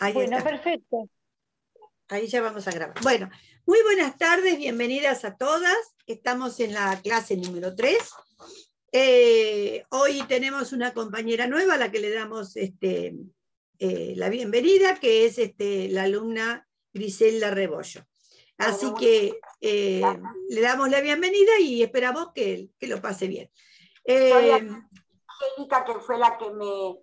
Ahí Bueno, está. perfecto. Ahí ya vamos a grabar. Bueno, muy buenas tardes, bienvenidas a todas. Estamos en la clase número 3. Hoy tenemos una compañera nueva a la que le damos la bienvenida, que es la alumna Griselda Rebollo. Así que le damos la bienvenida y esperamos que lo pase bien. Soy Angélica, que fue la que me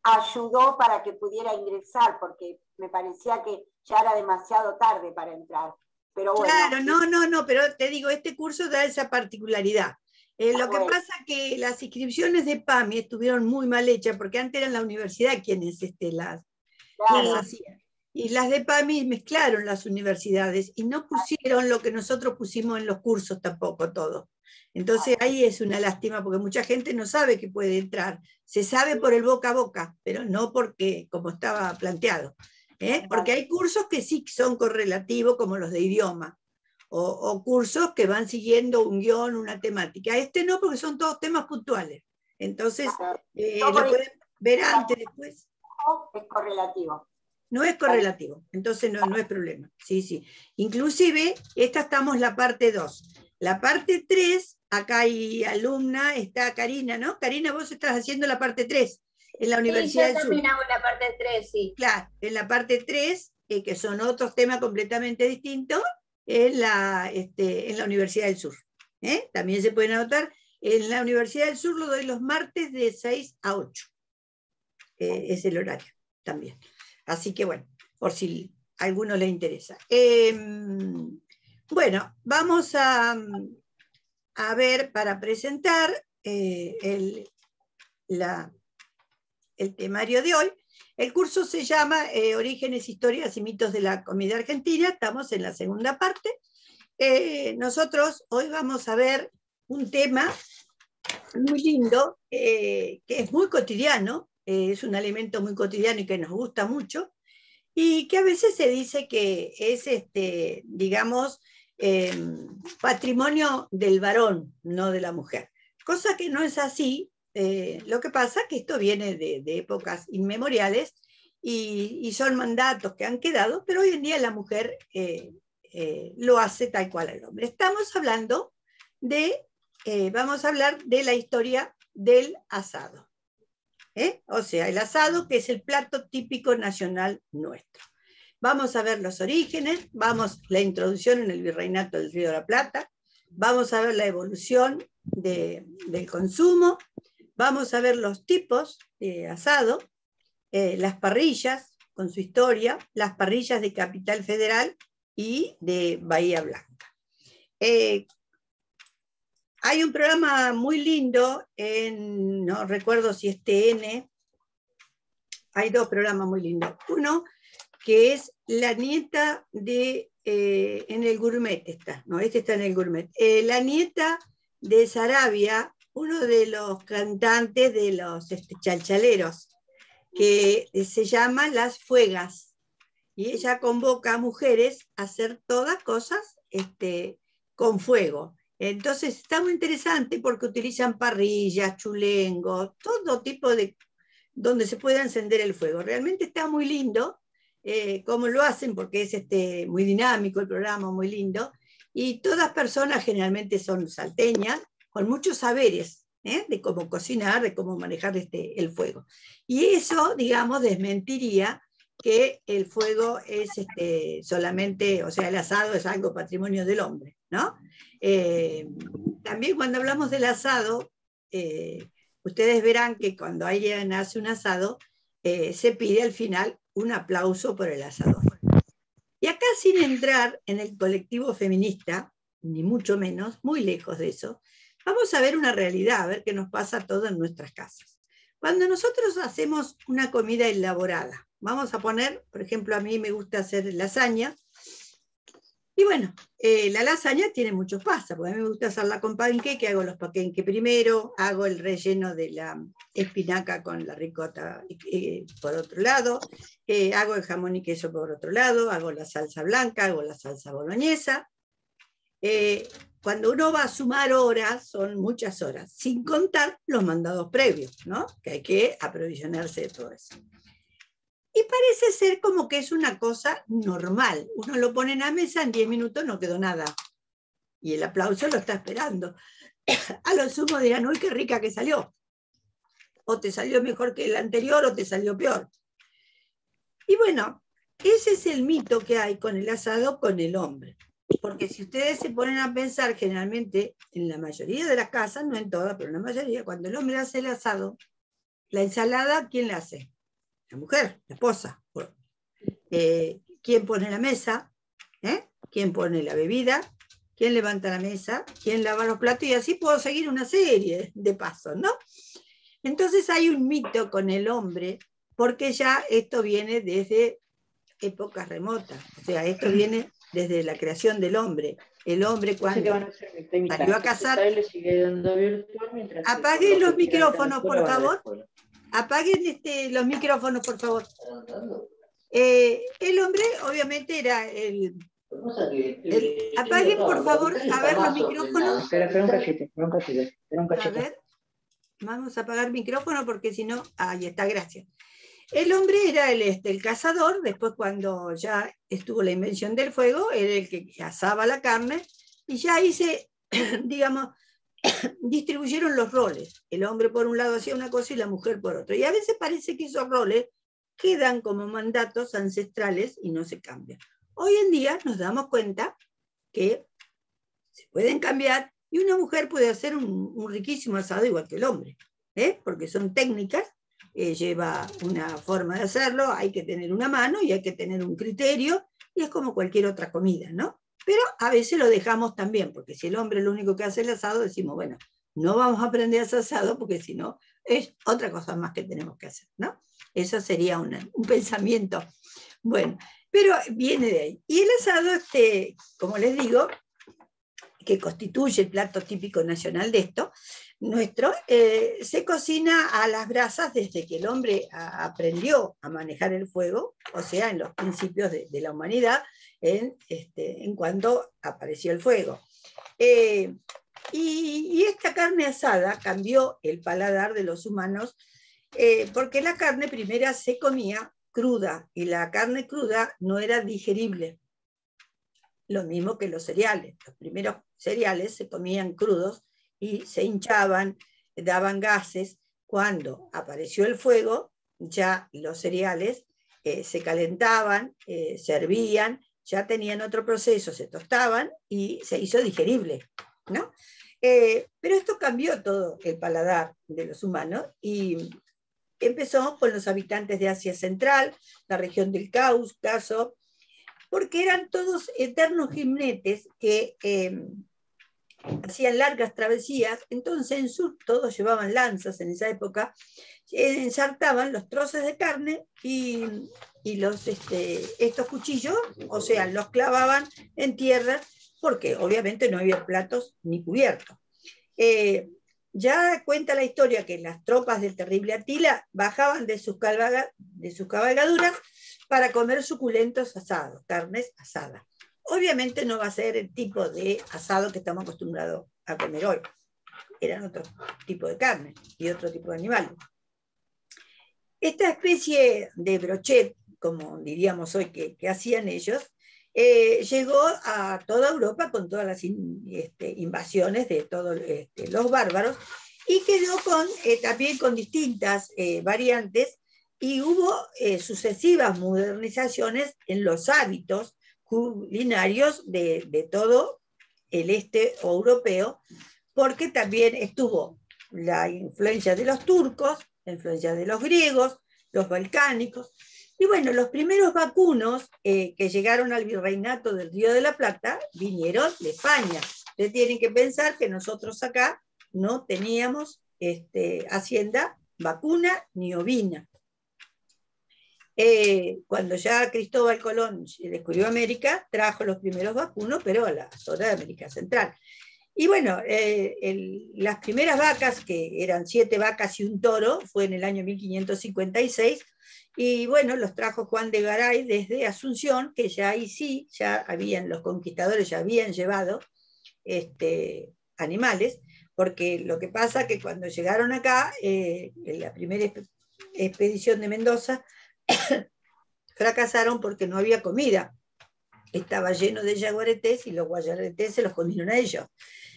ayudó para que pudiera ingresar, porque me parecía que ya era demasiado tarde para entrar. Pero bueno. Claro, no, pero te digo, este curso da esa particularidad. Lo que pasa es que las inscripciones de PAMI estuvieron muy mal hechas, porque antes eran la universidad quienes las hacían. Y las de PAMI mezclaron las universidades y no pusieron lo que nosotros pusimos en los cursos tampoco todo. Entonces ahí es una lástima, porque mucha gente no sabe que puede entrar. Se sabe por el boca a boca, pero no porque como estaba planteado. Porque hay cursos que sí son correlativos, como los de idioma, o cursos que van siguiendo un guión, una temática. Este no, porque son todos temas puntuales. Entonces, lo pueden ver antes, después. Es correlativo. No es correlativo, entonces no es problema. Sí. Inclusive, esta estamos en la parte 2. La parte 3, acá hay alumna, está Karina, ¿no? Karina, vos estás haciendo la parte 3 en la Universidad del Sur. Sí, yo también hago la parte 3, sí. Claro, en la parte 3, que son otros temas completamente distintos, en la Universidad del Sur. También se pueden anotar. En la Universidad del Sur lo doy los martes de 6 a 8. Es el horario también. Así que bueno, por si a alguno le interesa. Bueno, vamos a ver para presentar el temario de hoy. El curso se llama Orígenes, Historias y Mitos de la Comida Argentina. Estamos en la segunda parte. Nosotros hoy vamos a ver un tema muy lindo, que es muy cotidiano, es un alimento muy cotidiano y que nos gusta mucho, y que a veces se dice que es, digamos, patrimonio del varón, no de la mujer. Cosa que no es así. Lo que pasa es que esto viene de épocas inmemoriales y son mandatos que han quedado, pero hoy en día la mujer lo hace tal cual el hombre. Estamos hablando vamos a hablar de la historia del asado. O sea, el asado, que es el plato típico nacional nuestro. Vamos a ver los orígenes, la introducción en el Virreinato del Río de la Plata, vamos a ver la evolución del consumo, vamos a ver los tipos de asado, las parrillas con su historia, las parrillas de Capital Federal y de Bahía Blanca. Hay un programa muy lindo, no recuerdo si es TN, hay dos programas muy lindos. Uno que es La nieta de, en el Gourmet está, no, este está en el Gourmet. La nieta de Sarabia, uno de los cantantes de los chalchaleros, que se llama Las Fuegas, y ella convoca a mujeres a hacer todas cosas con fuego. Entonces está muy interesante porque utilizan parrillas, chulengos, todo tipo de donde se pueda encender el fuego. Realmente está muy lindo cómo lo hacen, porque es muy dinámico el programa, muy lindo, y todas personas generalmente son salteñas, con muchos saberes de cómo cocinar, de cómo manejar el fuego. Y eso, digamos, desmentiría que el fuego es solamente, o sea, el asado es algo patrimonio del hombre, ¿no? También cuando hablamos del asado, ustedes verán que cuando alguien hace un asado, se pide al final un aplauso por el asador. Y acá, sin entrar en el colectivo feminista, ni mucho menos, muy lejos de eso, vamos a ver una realidad, a ver qué nos pasa todo en nuestras casas. Cuando nosotros hacemos una comida elaborada, vamos a poner, por ejemplo, a mí me gusta hacer lasaña, y bueno, la lasaña tiene muchos pasos, porque a mí me gusta hacerla con panqueque, hago los panqueques primero, hago el relleno de la espinaca con la ricota por otro lado, hago el jamón y queso por otro lado, hago la salsa blanca, hago la salsa boloñesa. Cuando uno va a sumar horas, son muchas horas, sin contar los mandados previos, ¿no? Que hay que aprovisionarse de todo eso. Y parece ser como que es una cosa normal. Uno lo pone en la mesa, en 10 minutos no quedó nada. Y el aplauso lo está esperando. A lo sumo dirán, uy, qué rica que salió. O te salió mejor que el anterior o te salió peor. Y bueno, ese es el mito que hay con el asado con el hombre. Porque si ustedes se ponen a pensar, generalmente, en la mayoría de las casas, no en todas, pero en la mayoría, cuando el hombre hace el asado, la ensalada, ¿quién la hace? La mujer, la esposa. ¿Quién pone la mesa? ¿Quién pone la bebida? ¿Quién levanta la mesa? ¿Quién lava los platos? Y así puedo seguir una serie de pasos, ¿no? Entonces hay un mito con el hombre, porque ya esto viene desde épocas remotas. O sea, esto viene desde la creación del hombre. El hombre cuando salió a cazar... Apaguen los micrófonos, por favor. Apaguen los micrófonos, por favor. El hombre, obviamente, era apaguen, por favor, a ver los micrófonos. Espera un cachete. A ver, vamos a apagar el micrófono porque si no... Ahí está, gracias. El hombre era el cazador, después cuando ya estuvo la invención del fuego, era el que asaba la carne, y ya ahí se, digamos, distribuyeron los roles. El hombre por un lado hacía una cosa y la mujer por otro. Y a veces parece que esos roles quedan como mandatos ancestrales y no se cambian. Hoy en día nos damos cuenta que se pueden cambiar y una mujer puede hacer un riquísimo asado igual que el hombre, porque son técnicas, lleva una forma de hacerlo, hay que tener una mano y hay que tener un criterio, y es como cualquier otra comida, ¿no? Pero a veces lo dejamos también, porque si el hombre es lo único que hace el asado, decimos, bueno, no vamos a aprender a hacer asado porque si no, es otra cosa más que tenemos que hacer, ¿no? Eso sería un pensamiento. Bueno, pero viene de ahí. Y el asado, como les digo, que constituye el plato típico nacional de esto, nuestro, se cocina a las brasas desde que el hombre aprendió a manejar el fuego, o sea, en los principios de la humanidad, en cuando apareció el fuego. Y esta carne asada cambió el paladar de los humanos, porque la carne primera se comía cruda, y la carne cruda no era digerible. Lo mismo que los cereales. Los primeros cereales se comían crudos y se hinchaban, daban gases. Cuando apareció el fuego, ya los cereales se calentaban, se hervían, ya tenían otro proceso, se tostaban y se hizo digerible, ¿no? Pero esto cambió todo el paladar de los humanos y empezó con los habitantes de Asia Central, la región del Cáucaso, porque eran todos eternos jinetes que hacían largas travesías, entonces en sur todos llevaban lanzas en esa época, ensartaban los trozos de carne y estos cuchillos, o sea, los clavaban en tierra, porque obviamente no había platos ni cubiertos. Ya cuenta la historia que las tropas del terrible Atila bajaban de sus cabalgaduras para comer suculentos asados, carnes asadas. Obviamente no va a ser el tipo de asado que estamos acostumbrados a comer hoy. Eran otro tipo de carne y otro tipo de animales. Esta especie de brochet, como diríamos hoy que hacían ellos, llegó a toda Europa con todas las invasiones de todos los bárbaros, y quedó también con distintas variantes, y hubo sucesivas modernizaciones en los hábitos culinarios de todo el este europeo, porque también estuvo la influencia de los turcos, la influencia de los griegos, los balcánicos, y bueno, los primeros vacunos que llegaron al virreinato del Río de la Plata vinieron de España. Ustedes tienen que pensar que nosotros acá no teníamos hacienda vacuna ni ovina. Cuando ya Cristóbal Colón descubrió América, trajo los primeros vacunos, pero a la zona de América Central. Y bueno, las primeras vacas, que eran 7 vacas y un toro, fue en el año 1556, y bueno, los trajo Juan de Garay desde Asunción, que ya ahí sí, los conquistadores ya habían llevado animales, porque lo que pasa es que cuando llegaron acá, en la primera expedición de Mendoza, fracasaron porque no había comida. Estaba lleno de yaguaretés y los yaguaretés se los comieron a ellos.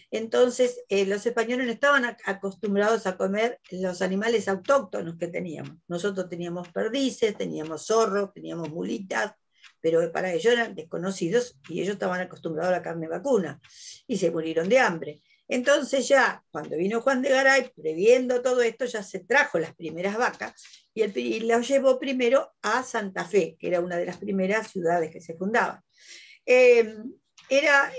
Entonces, los españoles no estaban acostumbrados a comer los animales autóctonos que teníamos. Nosotros teníamos perdices, teníamos zorros, teníamos mulitas, pero para ellos eran desconocidos y ellos estaban acostumbrados a la carne vacuna y se murieron de hambre. Entonces ya, cuando vino Juan de Garay, previendo todo esto, ya se trajo las primeras vacas y las llevó primero a Santa Fe, que era una de las primeras ciudades que se fundaban. La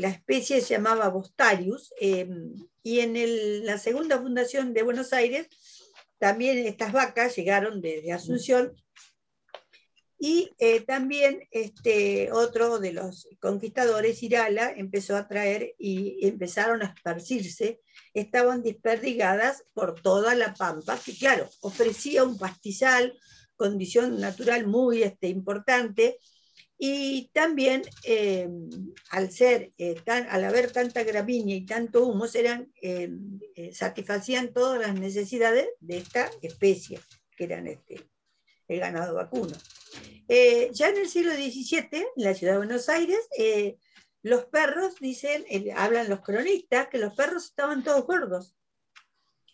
especie se llamaba Bostarius, y en la segunda fundación de Buenos Aires también estas vacas llegaron desde Asunción, y también otro de los conquistadores, Irala, empezó a traer y empezaron a esparcirse, estaban desperdigadas por toda la pampa, que claro, ofrecía un pastizal, condición natural muy importante, y también al haber tanta gramínea y tanto humus, satisfacían todas las necesidades de esta especie, que eran el ganado vacuno. Ya en el siglo XVII, en la ciudad de Buenos Aires, los perros, hablan los cronistas, que los perros estaban todos gordos,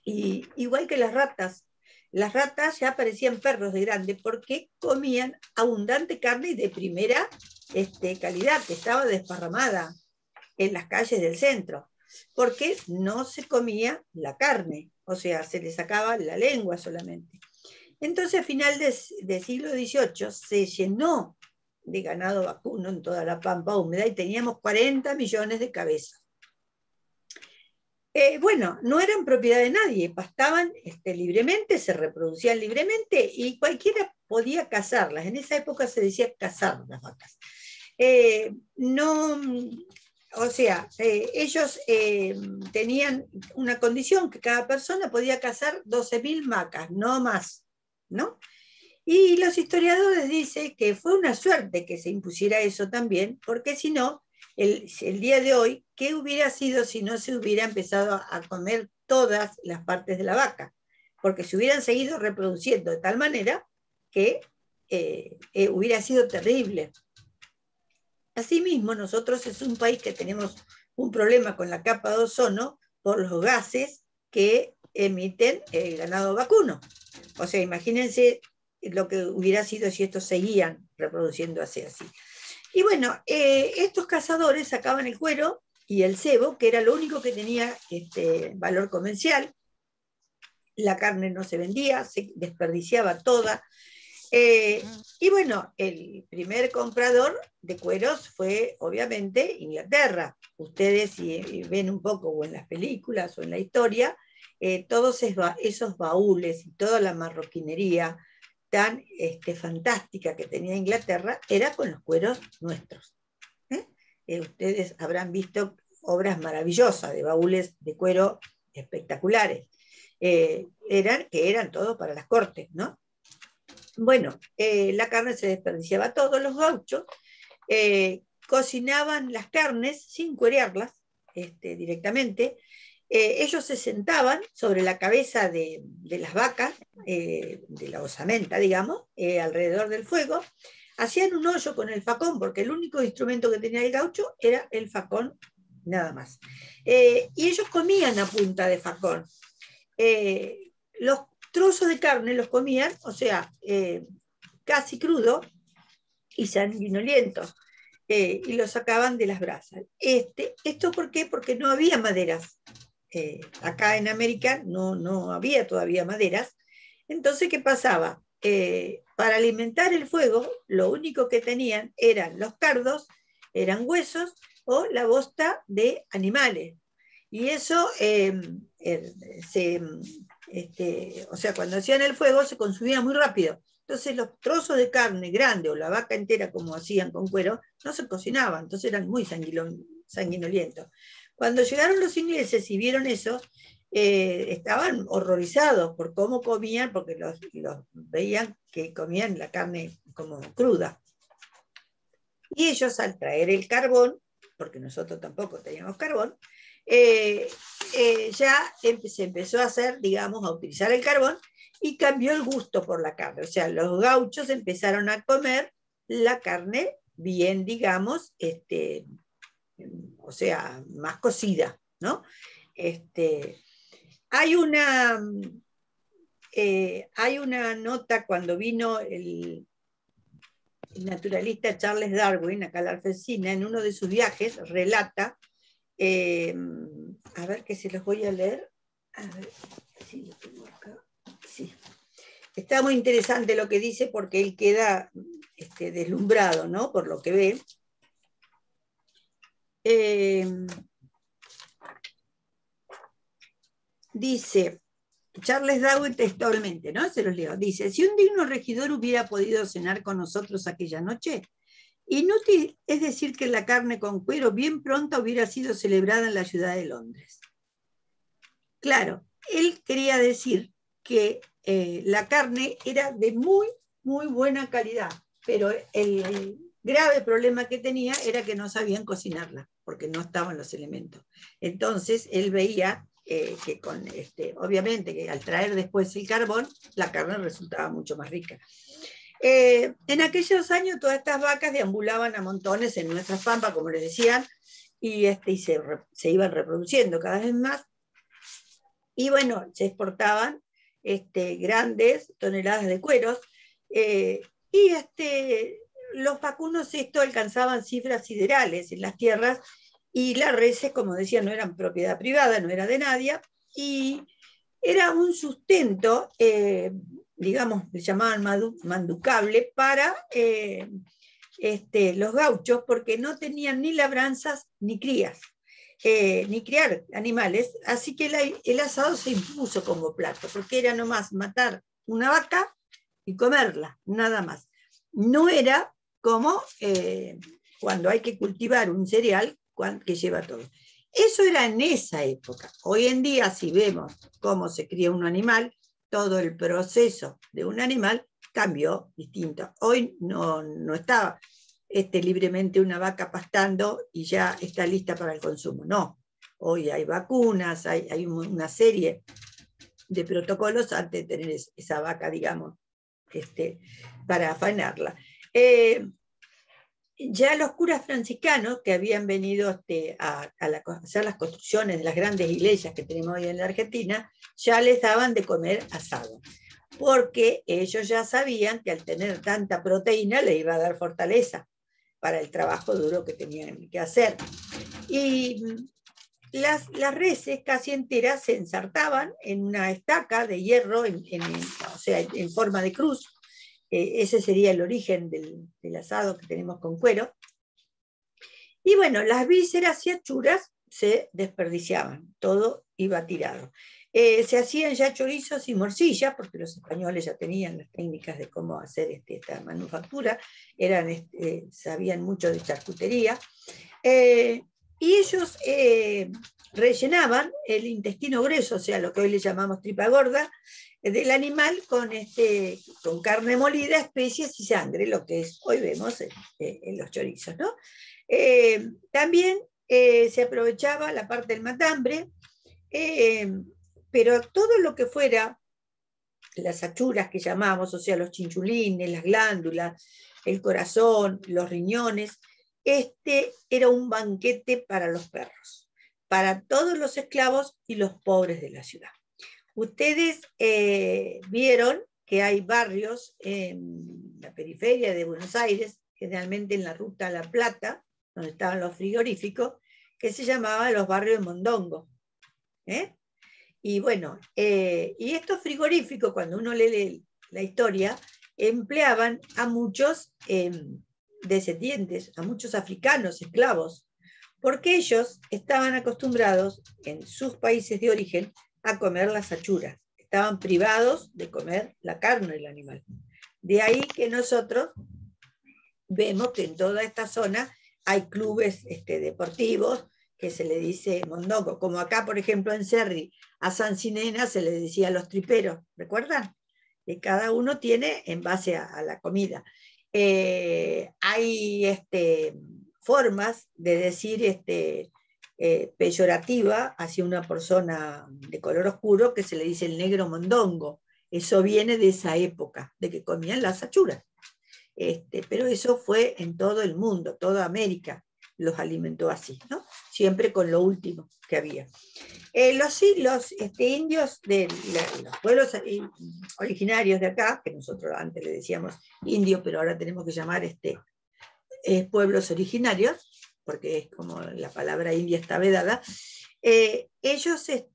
igual que las ratas. Las ratas ya parecían perros de grande porque comían abundante carne y de primera calidad, que estaba desparramada en las calles del centro, porque no se comía la carne, o sea, se le sacaba la lengua solamente. Entonces, a final del siglo XVIII se llenó de ganado vacuno en toda la pampa húmeda y teníamos 40 millones de cabezas. Bueno, no eran propiedad de nadie, pastaban libremente, se reproducían libremente y cualquiera podía cazarlas. En esa época se decía cazar las vacas. Ellos tenían una condición, que cada persona podía cazar 12.000 vacas, no más, ¿no? Y los historiadores dicen que fue una suerte que se impusiera eso también, porque si no, el día de hoy, ¿qué hubiera sido si no se hubiera empezado a comer todas las partes de la vaca? Porque se hubieran seguido reproduciendo de tal manera que hubiera sido terrible. Asimismo, nosotros es un país que tenemos un problema con la capa de ozono por los gases que emiten el ganado vacuno. O sea, imagínense lo que hubiera sido si estos seguían reproduciéndose así. Y bueno, estos cazadores sacaban el cuero y el sebo, que era lo único que tenía valor comercial. La carne no se vendía, se desperdiciaba toda. Y bueno, el primer comprador de cueros fue obviamente Inglaterra. Ustedes si ven un poco o en las películas o en la historia, todos esos baúles y toda la marroquinería tan fantástica que tenía Inglaterra era con los cueros nuestros. Ustedes habrán visto obras maravillosas de baúles de cuero espectaculares, que eran todos para las cortes, ¿no? Bueno, la carne se desperdiciaba todo, los gauchos cocinaban las carnes sin cuerearlas directamente. Ellos se sentaban sobre la cabeza de las vacas, de la osamenta, digamos, alrededor del fuego, hacían un hoyo con el facón, porque el único instrumento que tenía el gaucho era el facón, nada más. Y ellos comían a punta de facón. Los trozos de carne los comían, o sea, casi crudo y sanguinolientos, y los sacaban de las brasas. ¿Esto por qué? Porque no había maderas. Acá en América no había todavía maderas. Entonces, ¿qué pasaba? Para alimentar el fuego, lo único que tenían eran los cardos, eran huesos o la bosta de animales. Y eso, o sea, cuando hacían el fuego se consumía muy rápido. Entonces los trozos de carne grande o la vaca entera, como hacían con cuero, no se cocinaban, entonces eran muy sanguinolientos. Cuando llegaron los ingleses y vieron eso, estaban horrorizados por cómo comían, porque los veían que comían la carne como cruda. Y ellos, al traer el carbón, porque nosotros tampoco teníamos carbón, ya se empezó a hacer, digamos, a utilizar el carbón, y cambió el gusto por la carne. O sea, los gauchos empezaron a comer la carne bien, digamos, o sea, más cocida, ¿no? Hay hay una nota cuando vino el naturalista Charles Darwin acá a la Argentina, en uno de sus viajes, relata, a ver que se los voy a leer, a ver si lo tengo acá, sí. Está muy interesante lo que dice porque él queda deslumbrado, ¿no? Por lo que ve. Dice, Charles Darwin textualmente, ¿no? Se los leo. Dice, si un digno regidor hubiera podido cenar con nosotros aquella noche, inútil es decir que la carne con cuero bien pronta hubiera sido celebrada en la ciudad de Londres. Claro, él quería decir que la carne era de muy, muy buena calidad, pero el grave problema que tenía era que no sabían cocinarla, porque no estaban los elementos. Entonces, él veía que con obviamente que al traer después el carbón, la carne resultaba mucho más rica. En aquellos años todas estas vacas deambulaban a montones en nuestras pampas, como les decían, y se iban reproduciendo cada vez más. Y bueno, se exportaban grandes toneladas de cueros, y los vacunos esto alcanzaban cifras siderales en las tierras, y las reses, como decía, no eran propiedad privada, no era de nadie, y era un sustento, digamos, le llamaban manducable para los gauchos, porque no tenían ni labranzas ni crías. Ni criar animales, así que el asado se impuso como plato, porque era nomás matar una vaca y comerla, nada más. No era como cuando hay que cultivar un cereal que lleva todo. Eso era en esa época. Hoy en día, si vemos cómo se cría un animal, todo el proceso de un animal cambió distinto. Hoy no está libremente una vaca pastando y ya está lista para el consumo. No, hoy hay vacunas, hay una serie de protocolos antes de tener esa vaca, digamos, para afanarla. Ya los curas franciscanos que habían venido a hacer las construcciones de las grandes iglesias que tenemos hoy en la Argentina, ya les daban de comer asado, porque ellos ya sabían que al tener tanta proteína le iba a dar fortaleza para el trabajo duro que tenían que hacer. Y las reses casi enteras se ensartaban en una estaca de hierro, o sea, en forma de cruz. Ese sería el origen del asado que tenemos con cuero. Y bueno, las vísceras y achuras se desperdiciaban, todo iba tirado. Se hacían ya chorizos y morcillas, porque los españoles ya tenían las técnicas de cómo hacer esta manufactura, sabían mucho de charcutería, y ellos rellenaban el intestino grueso, o sea, lo que hoy le llamamos tripa gorda, del animal con carne molida, especias y sangre, lo que hoy vemos en los chorizos, ¿no? También se aprovechaba la parte del matambre, pero todo lo que fuera las achuras que llamamos, o sea, los chinchulines, las glándulas, el corazón, los riñones, era un banquete para los perros, para todos los esclavos y los pobres de la ciudad. Ustedes vieron que hay barrios en la periferia de Buenos Aires, generalmente en la ruta a La Plata, donde estaban los frigoríficos, que se llamaban los barrios de Mondongo. Y bueno, y estos frigoríficos, cuando uno lee la historia, empleaban a muchos descendientes, a muchos africanos, esclavos, porque ellos estaban acostumbrados en sus países de origen a comer las achuras. Estaban privados de comer la carne del animal. De ahí que nosotros vemos que en toda esta zona hay clubes deportivos que se le dice mondongo, como acá, por ejemplo, en Cerri, a San Cinena se le decía los triperos, ¿recuerdan? Que cada uno tiene en base a la comida. Hay formas de decir peyorativa hacia una persona de color oscuro que se le dice el negro mondongo. Eso viene de esa época, de que comían las achuras. Pero eso fue en todo el mundo, toda América los alimentó así, ¿no? Siempre con lo último que había. Los indios de los pueblos originarios de acá, que nosotros antes le decíamos indios, pero ahora tenemos que llamar pueblos originarios, porque es como la palabra india está vedada, ellos se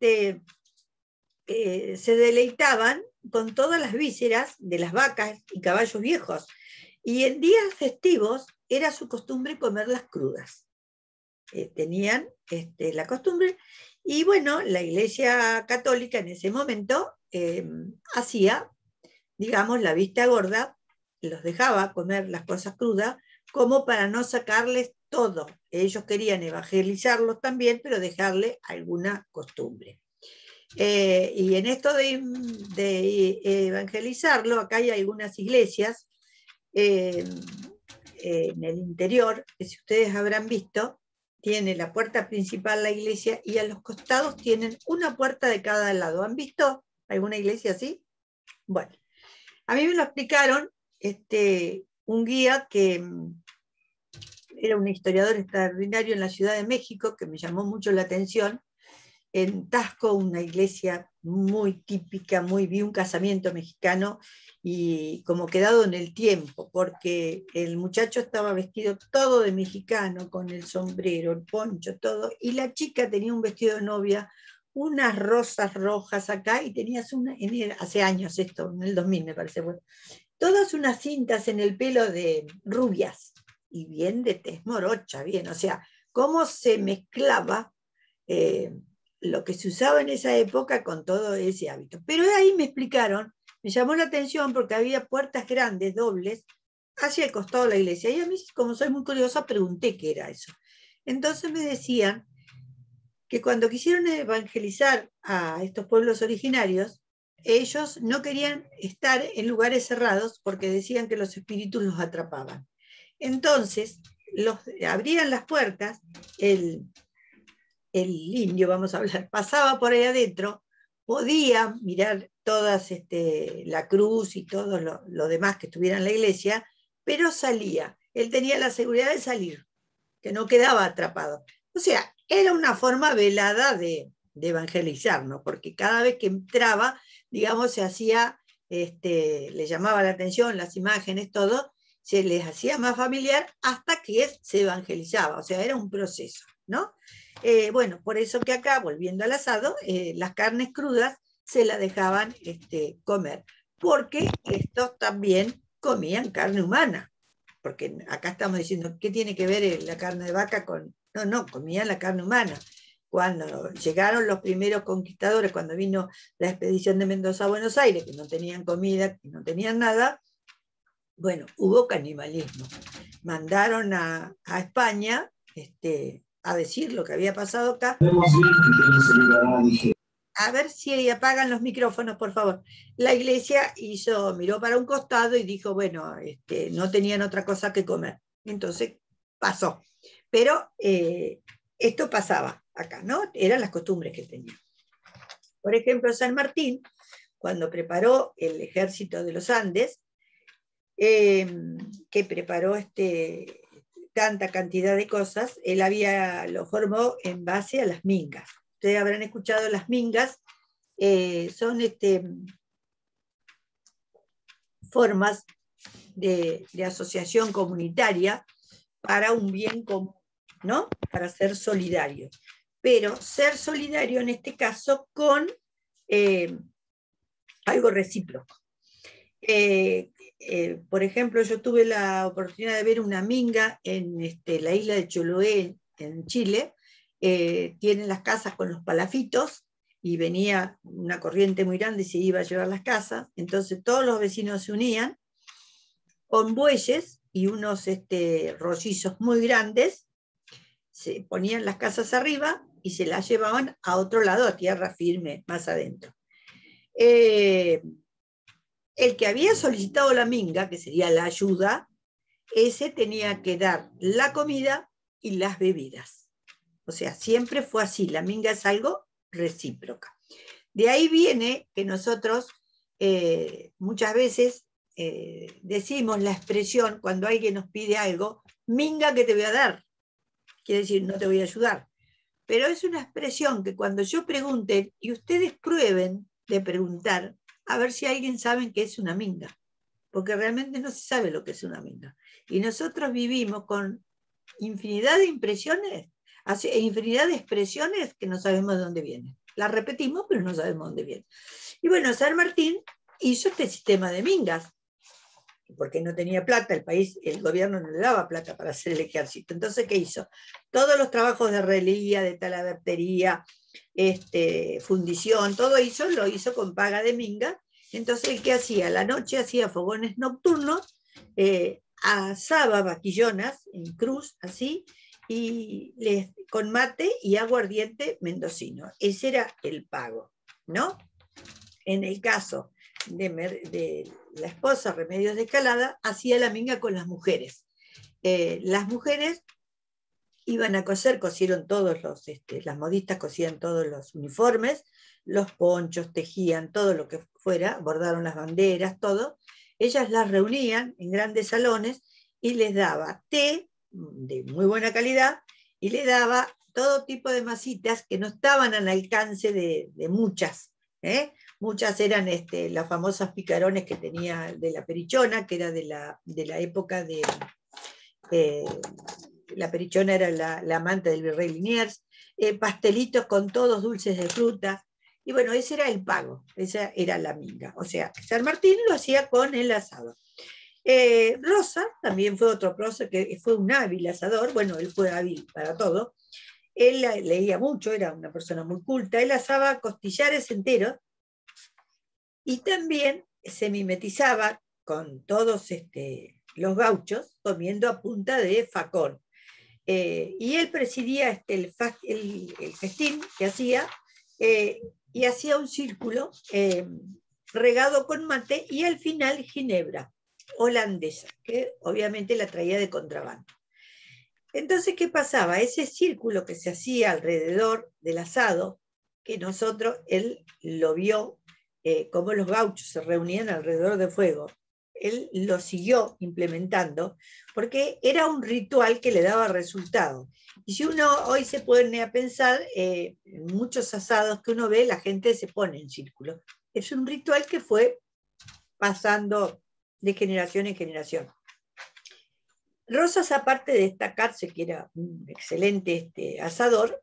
deleitaban con todas las vísceras de las vacas y caballos viejos, y en días festivos era su costumbre comerlas crudas. Tenían la costumbre, y bueno, la Iglesia Católica en ese momento hacía, digamos, la vista gorda, los dejaba comer las cosas crudas, como para no sacarles todo. Ellos querían evangelizarlos también, pero dejarle alguna costumbre. Y en esto de evangelizarlo, acá hay algunas iglesias en el interior, que si ustedes habrán visto, tiene la puerta principal la iglesia y a los costados tienen una puerta de cada lado. ¿Han visto alguna iglesia así? Bueno, a mí me lo explicaron un guía que era un historiador extraordinario en la Ciudad de México, que me llamó mucho la atención. En Tasco, una iglesia muy típica, vi un casamiento mexicano y como quedado en el tiempo, porque el muchacho estaba vestido todo de mexicano, con el sombrero, el poncho, todo, y la chica tenía un vestido de novia, unas rosas rojas acá, y tenías hace años esto, en el 2000 me parece, bueno, todas unas cintas en el pelo de rubias, y bien de tez morocha, bien, o sea, cómo se mezclaba lo que se usaba en esa época con todo ese hábito. Pero ahí me explicaron, me llamó la atención porque había puertas grandes, dobles, hacia el costado de la iglesia. Y a mí, como soy muy curiosa, pregunté qué era eso. Entonces me decían que cuando quisieron evangelizar a estos pueblos originarios, ellos no querían estar en lugares cerrados porque decían que los espíritus los atrapaban. Entonces, abrían las puertas, el indio, vamos a hablar, pasaba por ahí adentro, podía mirar todas la cruz y todo lo demás que estuviera en la iglesia, pero salía. Él tenía la seguridad de salir, que no quedaba atrapado. O sea, era una forma velada de evangelizarnos, porque cada vez que entraba, digamos, se hacía, le llamaba la atención las imágenes, todo, se les hacía más familiar hasta que se evangelizaba. O sea, era un proceso, ¿no? Bueno, por eso que acá, volviendo al asado, las carnes crudas se las dejaban comer, porque estos también comían carne humana, porque acá estamos diciendo, ¿qué tiene que ver la carne de vaca con...? No, comían la carne humana. Cuando llegaron los primeros conquistadores, cuando vino la expedición de Mendoza a Buenos Aires, que no tenían comida, que no tenían nada, bueno, hubo canibalismo. Mandaron a España a decir lo que había pasado acá. A ver si apagan los micrófonos, por favor. La iglesia miró para un costado y dijo, bueno, no tenían otra cosa que comer. Entonces pasó. Pero esto pasaba acá, ¿no? Eran las costumbres que tenían. Por ejemplo, San Martín, cuando preparó el ejército de los Andes, que preparó tanta cantidad de cosas, él lo formó en base a las mingas. Ustedes habrán escuchado las mingas, son formas de asociación comunitaria para un bien común, ¿no? Para ser solidario. Pero ser solidario en este caso con algo recíproco. Por ejemplo, yo tuve la oportunidad de ver una minga en la isla de Chiloé, en Chile. Tienen las casas con los palafitos y venía una corriente muy grande y se iba a llevar las casas. Entonces todos los vecinos se unían con bueyes y unos rollizos muy grandes, se ponían las casas arriba y se las llevaban a otro lado, a tierra firme, más adentro. El que había solicitado la minga, que sería la ayuda, ese tenía que dar la comida y las bebidas. O sea, siempre fue así, la minga es algo recíproca. De ahí viene que nosotros muchas veces decimos la expresión cuando alguien nos pide algo, minga que te voy a dar, quiere decir no te voy a ayudar. Pero es una expresión que cuando yo pregunte y ustedes prueben de preguntar, a ver si alguien sabe qué es una minga, porque realmente no se sabe lo que es una minga. Y nosotros vivimos con infinidad de impresiones, infinidad de expresiones que no sabemos de dónde vienen. Las repetimos, pero no sabemos de dónde vienen. Y bueno, San Martín hizo este sistema de mingas, porque no tenía plata, el gobierno no le daba plata para hacer el ejército. Entonces, ¿qué hizo? Todos los trabajos de relía, de talabartería, fundición, todo lo hizo con paga de minga. Entonces, ¿qué hacía? A la noche hacía fogones nocturnos, asaba vaquillonas en cruz, así, y con mate y aguardiente mendocino. Ese era el pago, ¿no? En el caso de la esposa Remedios de Escalada, hacía la minga con las mujeres. Las mujeres iban a coser, cosieron todos las modistas cosían todos los uniformes, los ponchos, tejían todo lo que fuera, bordaron las banderas, todo. Ellas las reunían en grandes salones y les daba té de muy buena calidad y les daba todo tipo de masitas que no estaban al alcance de muchas. Muchas eran las famosas picarones que tenía de la Perichona, que era de la época de... la Perichona era la amante del virrey Liniers, pastelitos con todos dulces de fruta, y bueno, ese era el pago, esa era la minga. O sea, San Martín lo hacía con el asado. Rosa también fue otro prócer que fue un hábil asador, bueno, él fue hábil para todo, él leía mucho, era una persona muy culta, él asaba costillares enteros, y también se mimetizaba con todos los gauchos comiendo a punta de facón. Y él presidía el festín que hacía, y hacía un círculo regado con mate y al final ginebra holandesa, que obviamente la traía de contrabando. Entonces, ¿qué pasaba? Ese círculo que se hacía alrededor del asado, que él lo vio, cómo los gauchos se reunían alrededor del fuego, él lo siguió implementando, porque era un ritual que le daba resultado. Y si uno hoy se pone a pensar, en muchos asados que uno ve, la gente se pone en círculo. Es un ritual que fue pasando de generación en generación. Rosas, aparte de destacarse que era un excelente asador,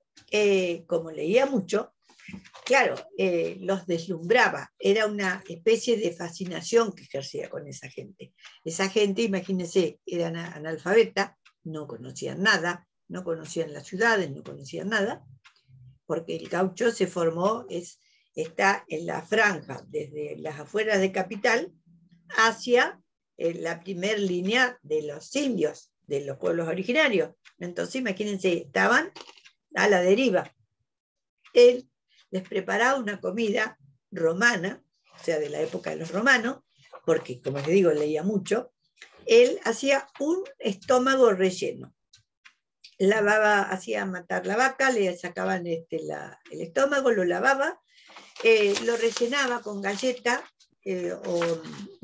como leía mucho, claro, los deslumbraba, era una especie de fascinación que ejercía con esa gente. Esa gente, imagínense, eran analfabetas, no conocían nada, no conocían las ciudades, no conocían nada, porque el gaucho se formó, está en la franja, desde las afueras de Capital hacia la primera línea de los indios, de los pueblos originarios. Entonces, imagínense, estaban a la deriva. Él les preparaba una comida romana, o sea, de la época de los romanos, porque, como les digo, leía mucho. Él hacía un estómago relleno. Hacía matar la vaca, le sacaban el estómago, lo lavaba, lo rellenaba con galleta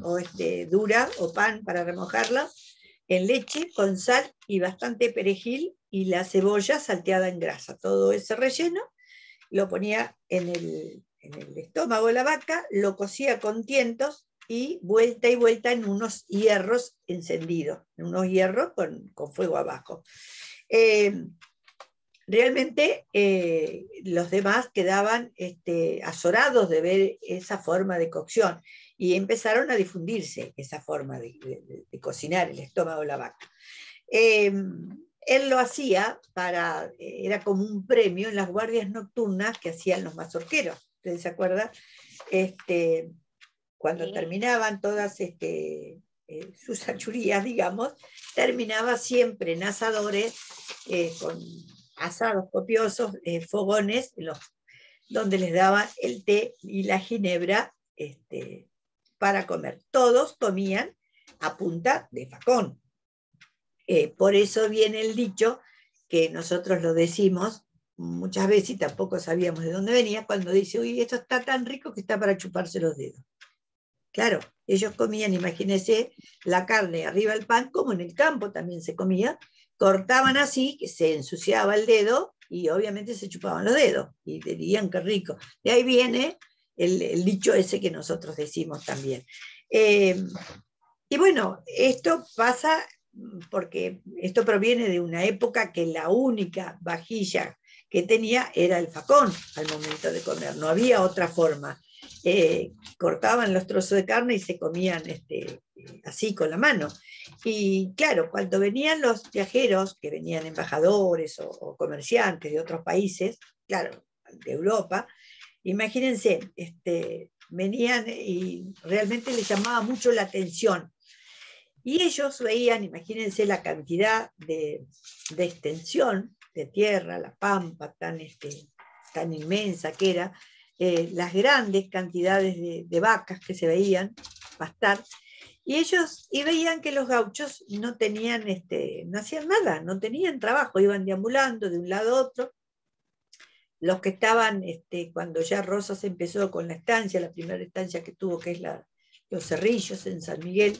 o dura o pan para remojarla, en leche, con sal y bastante perejil y la cebolla salteada en grasa. Todo ese relleno lo ponía en el estómago de la vaca, lo cocía con tientos y vuelta en unos hierros encendidos, en unos hierros con fuego abajo. Realmente los demás quedaban azorados de ver esa forma de cocción y empezaron a difundirse esa forma de cocinar el estómago de la vaca. Él lo hacía era como un premio en las guardias nocturnas que hacían los mazorqueros. ¿Ustedes se acuerdan? Cuando terminaban todas sus achurías, digamos, terminaba siempre en asadores con asados copiosos, fogones, donde les daban el té y la ginebra para comer. Todos comían a punta de facón. Por eso viene el dicho que nosotros lo decimos muchas veces y tampoco sabíamos de dónde venía, cuando dice, uy, esto está tan rico que está para chuparse los dedos. Claro, ellos comían, imagínense, la carne arriba del pan, como en el campo también se comía, cortaban así, que se ensuciaba el dedo y obviamente se chupaban los dedos y dirían qué rico. De ahí viene el dicho ese que nosotros decimos también. Y bueno, esto pasa porque esto proviene de una época que la única vajilla que tenía era el facón al momento de comer, no había otra forma. Cortaban los trozos de carne y se comían así con la mano. Y claro, cuando venían los viajeros, que venían embajadores o comerciantes de otros países, claro, de Europa, imagínense, venían y realmente les llamaba mucho la atención. Y ellos veían, imagínense la cantidad de extensión de tierra, la pampa tan inmensa que era, las grandes cantidades de vacas que se veían pastar, y ellos veían que los gauchos no tenían, no hacían nada, no tenían trabajo, iban deambulando de un lado a otro. Los que estaban, cuando ya Rosas empezó con la estancia, la primera estancia que tuvo, que es los Cerrillos en San Miguel,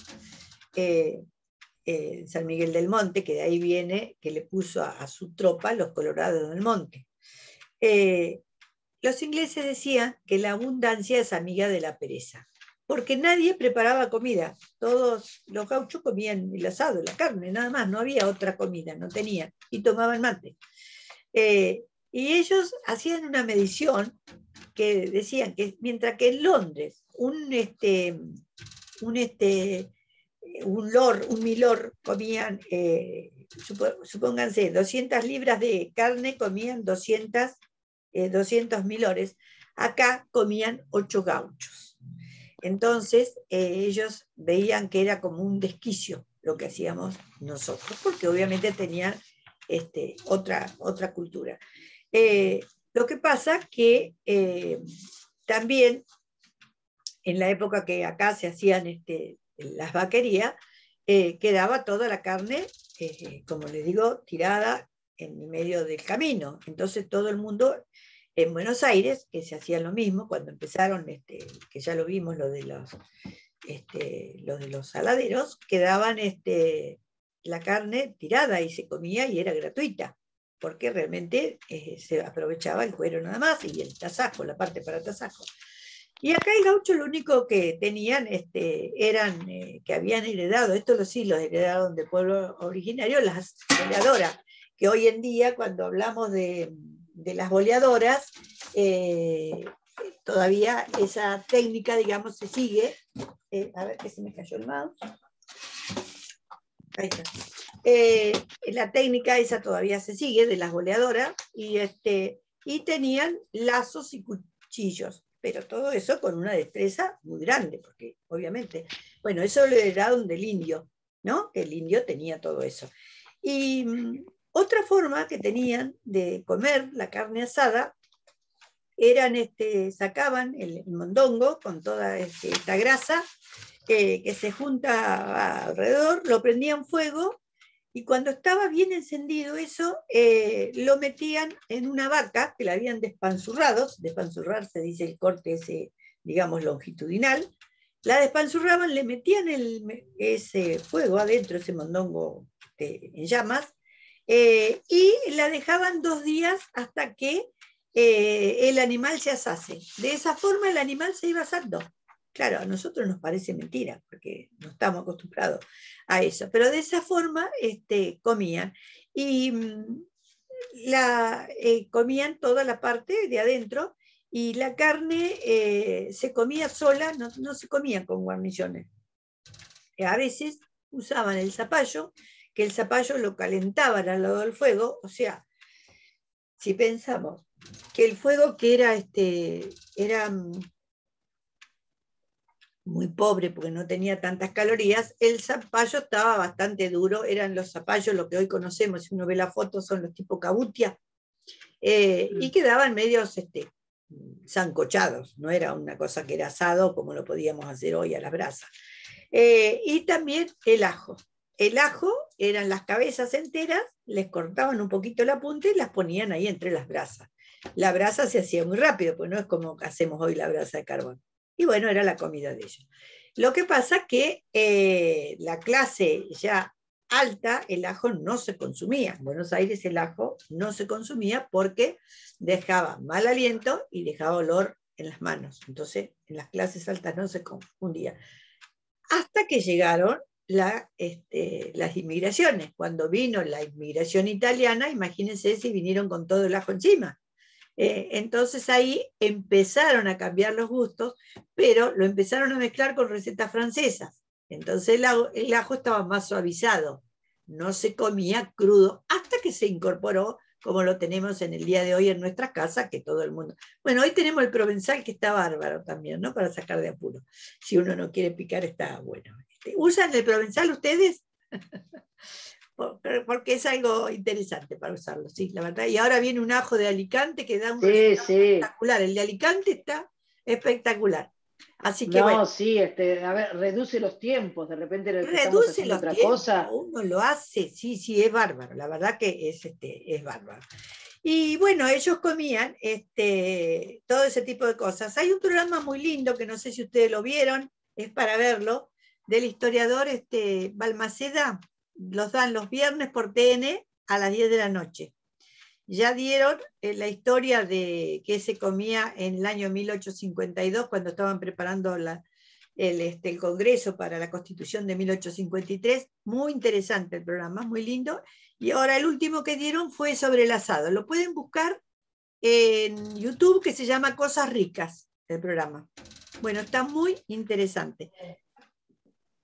San Miguel del Monte, que de ahí viene, que le puso a su tropa los Colorados del Monte. Los ingleses decían que la abundancia es amiga de la pereza, porque nadie preparaba comida, todos los gauchos comían el asado, la carne, nada más, no había otra comida, no tenían, y tomaban mate. Y ellos hacían una medición que decían que mientras que en Londres un milor comían, supónganse, 200 libras de carne comían 200 milores, acá comían 8 gauchos. Entonces ellos veían que era como un desquicio lo que hacíamos nosotros, porque obviamente tenían otra cultura. Lo que pasa que también en la época que acá se hacían las vaquerías, quedaba toda la carne, como les digo, tirada en medio del camino. Entonces todo el mundo en Buenos Aires, que se hacía lo mismo, cuando empezaron, que ya lo vimos, lo de los saladeros, quedaban la carne tirada y se comía y era gratuita, porque realmente se aprovechaba el cuero nada más y el tasajo, la parte para tasajo. Y acá el gaucho lo único que tenían eran que habían heredado, esto sí los heredaron del pueblo originario, las boleadoras, que hoy en día cuando hablamos de las boleadoras, todavía esa técnica, digamos, se sigue. A ver que se me cayó el mouse. Ahí está. La técnica esa todavía se sigue de las boleadoras y tenían lazos y cuchillos, pero todo eso con una destreza muy grande, porque obviamente, bueno, eso lo heredaron del indio, ¿no? Que el indio tenía todo eso. Y otra forma que tenían de comer la carne asada eran, sacaban el mondongo con toda esta grasa que se junta alrededor, lo prendían fuego y cuando estaba bien encendido eso, lo metían en una vaca que la habían despanzurrado, despanzurrar se dice el corte ese, digamos, longitudinal, la despanzurraban, le metían ese fuego adentro, ese mondongo en llamas, y la dejaban 2 días hasta que el animal se asase. De esa forma el animal se iba asando. Claro, a nosotros nos parece mentira, porque no estamos acostumbrados a eso, pero de esa forma comían. Y comían toda la parte de adentro, y la carne se comía sola, no se comía con guarniciones. A veces usaban el zapallo, que el zapallo lo calentaban al lado del fuego, o sea, si pensamos que el fuego que era muy pobre porque no tenía tantas calorías, el zapallo estaba bastante duro, eran los zapallos, lo que hoy conocemos, si uno ve la foto, son los tipo cabutia, y quedaban medios sancochados, no era una cosa que era asado como lo podíamos hacer hoy a las brasas. Y también el ajo. El ajo eran las cabezas enteras, les cortaban un poquito la punta y las ponían ahí entre las brasas. La brasa se hacía muy rápido, pues no es como hacemos hoy la brasa de carbón. Y bueno, era la comida de ellos. Lo que pasa que la clase ya alta, el ajo no se consumía. En Buenos Aires el ajo no se consumía porque dejaba mal aliento y dejaba olor en las manos. Entonces, en las clases altas no se confundía. Hasta que llegaron las inmigraciones. Cuando vino la inmigración italiana, imagínense si vinieron con todo el ajo encima. Entonces ahí empezaron a cambiar los gustos, pero lo empezaron a mezclar con recetas francesas. Entonces el ajo estaba más suavizado, no se comía crudo, hasta que se incorporó, como lo tenemos en el día de hoy en nuestras casas, que todo el mundo... Bueno, hoy tenemos el provenzal, que está bárbaro también, ¿no? Para sacar de apuro. Si uno no quiere picar, está bueno. ¿Usan el provenzal ustedes? Porque es algo interesante para usarlo, sí, la verdad. Y ahora viene un ajo de Alicante que da un resultado espectacular. El de Alicante está espectacular. Así que no, bueno. sí, a ver, reduce los tiempos, de repente en el que estamos Reduce haciendo los otra tiempos, cosa. uno lo hace, sí, sí, es bárbaro. La verdad que es bárbaro. Y bueno, ellos comían todo ese tipo de cosas. Hay un programa muy lindo, que no sé si ustedes lo vieron, es para verlo, del historiador Balmaceda. Los dan los viernes por TN a las 10 de la noche. Ya dieron la historia de qué se comía en el año 1852, cuando estaban preparando el Congreso para la Constitución de 1853. Muy interesante el programa, muy lindo. Y ahora el último que dieron fue sobre el asado. Lo pueden buscar en YouTube, que se llama Cosas Ricas, el programa. Bueno, está muy interesante.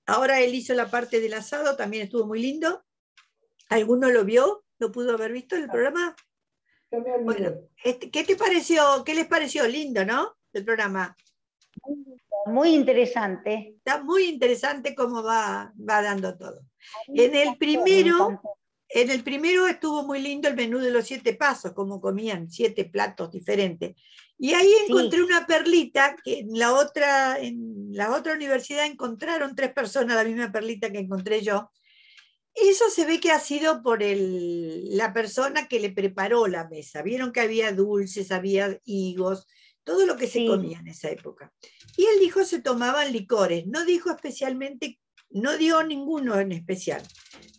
Ahora él hizo la parte del asado, también estuvo muy lindo. ¿Alguno lo vio? ¿Lo pudo haber visto el programa? Bueno, ¿qué te pareció? ¿Qué les pareció? Lindo, ¿no? El programa. Muy interesante. Está muy interesante cómo va dando todo. En el primero estuvo muy lindo el menú de los 7 pasos, cómo comían 7 platos diferentes. Y ahí encontré una perlita, que en la otra universidad encontraron 3 personas la misma perlita que encontré yo. Eso se ve que ha sido por la persona que le preparó la mesa. Vieron que había dulces, había higos, todo lo que se comía en esa época. Y él dijo se tomaban licores, no dijo especialmente, no dio ninguno en especial.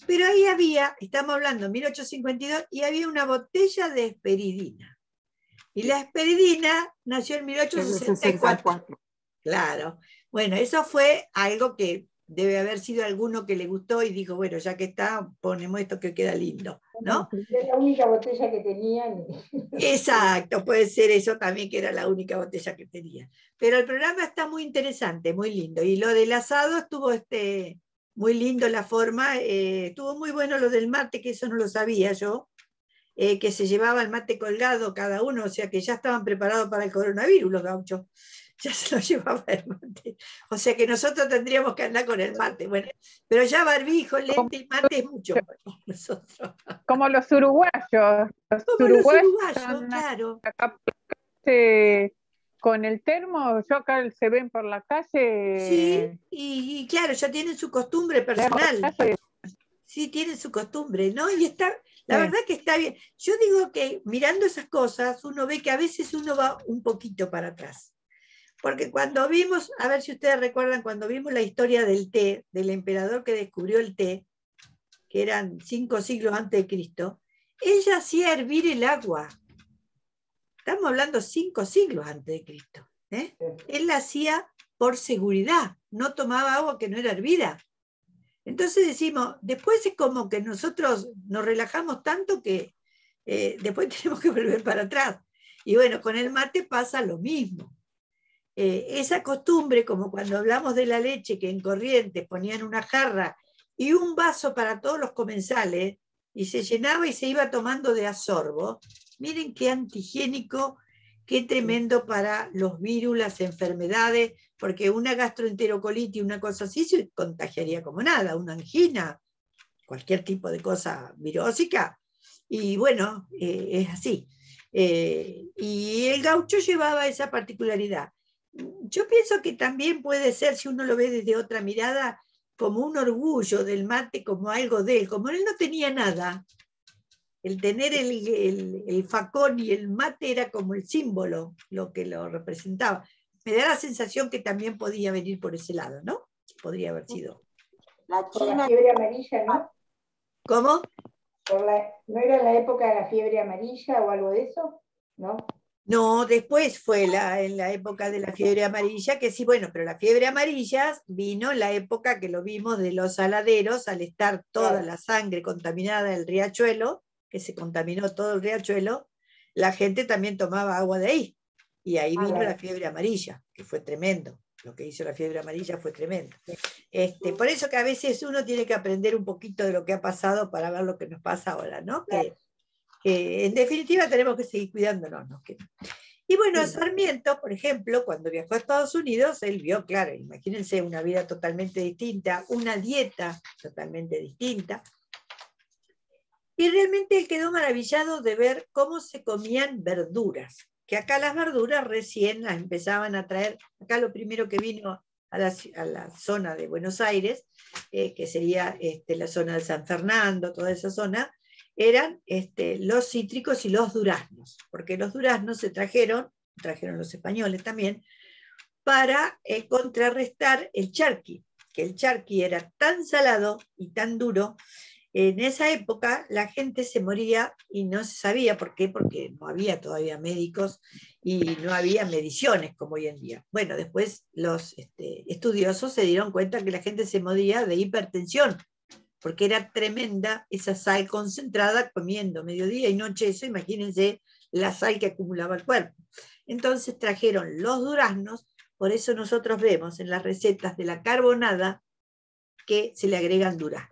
Pero ahí había, estamos hablando de 1852, y había una botella de esperidina. Y la esperidina nació en 1864. Claro. Bueno, eso fue algo que debe haber sido alguno que le gustó y dijo, bueno, ya que está, ponemos esto que queda lindo, ¿no? Era la única botella que tenían. Exacto, puede ser eso también, que era la única botella que tenía. Pero el programa está muy interesante, muy lindo. Y lo del asado estuvo muy lindo la forma, estuvo muy bueno lo del mate, que eso no lo sabía yo, que se llevaba el mate colgado cada uno, o sea que ya estaban preparados para el coronavirus los gauchos. Ya se lo llevaba el mate. O sea que nosotros tendríamos que andar con el mate. Bueno, pero ya barbijo, lente y mate es mucho para nosotros. Como los uruguayos. Como los uruguayos, claro. Acá, con el termo, yo acá se ven por la calle. Sí, y claro, ya tienen su costumbre personal. Sí, tienen su costumbre, ¿no? Y la verdad que está bien. Yo digo que mirando esas cosas, uno ve que a veces uno va un poquito para atrás. Porque cuando vimos, a ver si ustedes recuerdan, cuando vimos la historia del té, del emperador que descubrió el té, que eran 5 siglos antes de Cristo, ella hacía hervir el agua. Estamos hablando 5 siglos antes de Cristo. Él la hacía por seguridad, no tomaba agua que no era hervida. Entonces decimos, después es como que nosotros nos relajamos tanto que después tenemos que volver para atrás. Y bueno, con el mate pasa lo mismo. Esa costumbre, como cuando hablamos de la leche, que en Corrientes ponían una jarra y un vaso para todos los comensales, y se llenaba y se iba tomando de a sorbo. Miren qué antihigiénico, qué tremendo para los virus, las enfermedades, porque una gastroenterocolitis, una cosa así, se contagiaría como nada, una angina, cualquier tipo de cosa virósica. Y bueno, es así. Y el gaucho llevaba esa particularidad. Yo pienso que también puede ser, si uno lo ve desde otra mirada, como un orgullo del mate, como algo de él. Como él no tenía nada, el tener el facón y el mate era como el símbolo, lo que lo representaba. me da la sensación que también podía venir por ese lado, ¿no? Podría haber sido. La Por la China, fiebre amarilla, ¿no? ¿Cómo? ¿No era la época de la fiebre amarilla o algo de eso? ¿No? No, después fue en la época de la fiebre amarilla, que sí, bueno, pero la fiebre amarilla vino en la época que lo vimos de los saladeros, al estar toda Claro. la sangre contaminada del riachuelo, que se contaminó todo el riachuelo, la gente también tomaba agua de ahí. Y ahí vino claro. la fiebre amarilla, que fue tremendo. Lo que hizo la fiebre amarilla fue tremendo. Por eso que a veces uno tiene que aprender un poquito de lo que ha pasado para ver lo que nos pasa ahora, ¿no? Claro. Que en definitiva tenemos que seguir cuidándonos. ¿No? Y bueno, Sí. Sarmiento, por ejemplo, cuando viajó a Estados Unidos, él vio, claro, imagínense una vida totalmente distinta, una dieta totalmente distinta. Y realmente él quedó maravillado de ver cómo se comían verduras, que acá las verduras recién las empezaban a traer. Acá lo primero que vino a la zona de Buenos Aires, que sería la zona de San Fernando, toda esa zona, eran los cítricos y los duraznos, porque los duraznos se trajeron los españoles también, para contrarrestar el charqui, que el charqui era tan salado y tan duro. En esa época la gente se moría y no se sabía por qué, porque no había todavía médicos y no había mediciones como hoy en día. Bueno, después los estudiosos se dieron cuenta que la gente se moría de hipertensión, porque era tremenda esa sal concentrada comiendo mediodía y noche eso, imagínense la sal que acumulaba el cuerpo. Entonces trajeron los duraznos, por eso nosotros vemos en las recetas de la carbonada que se le agregan duraznos.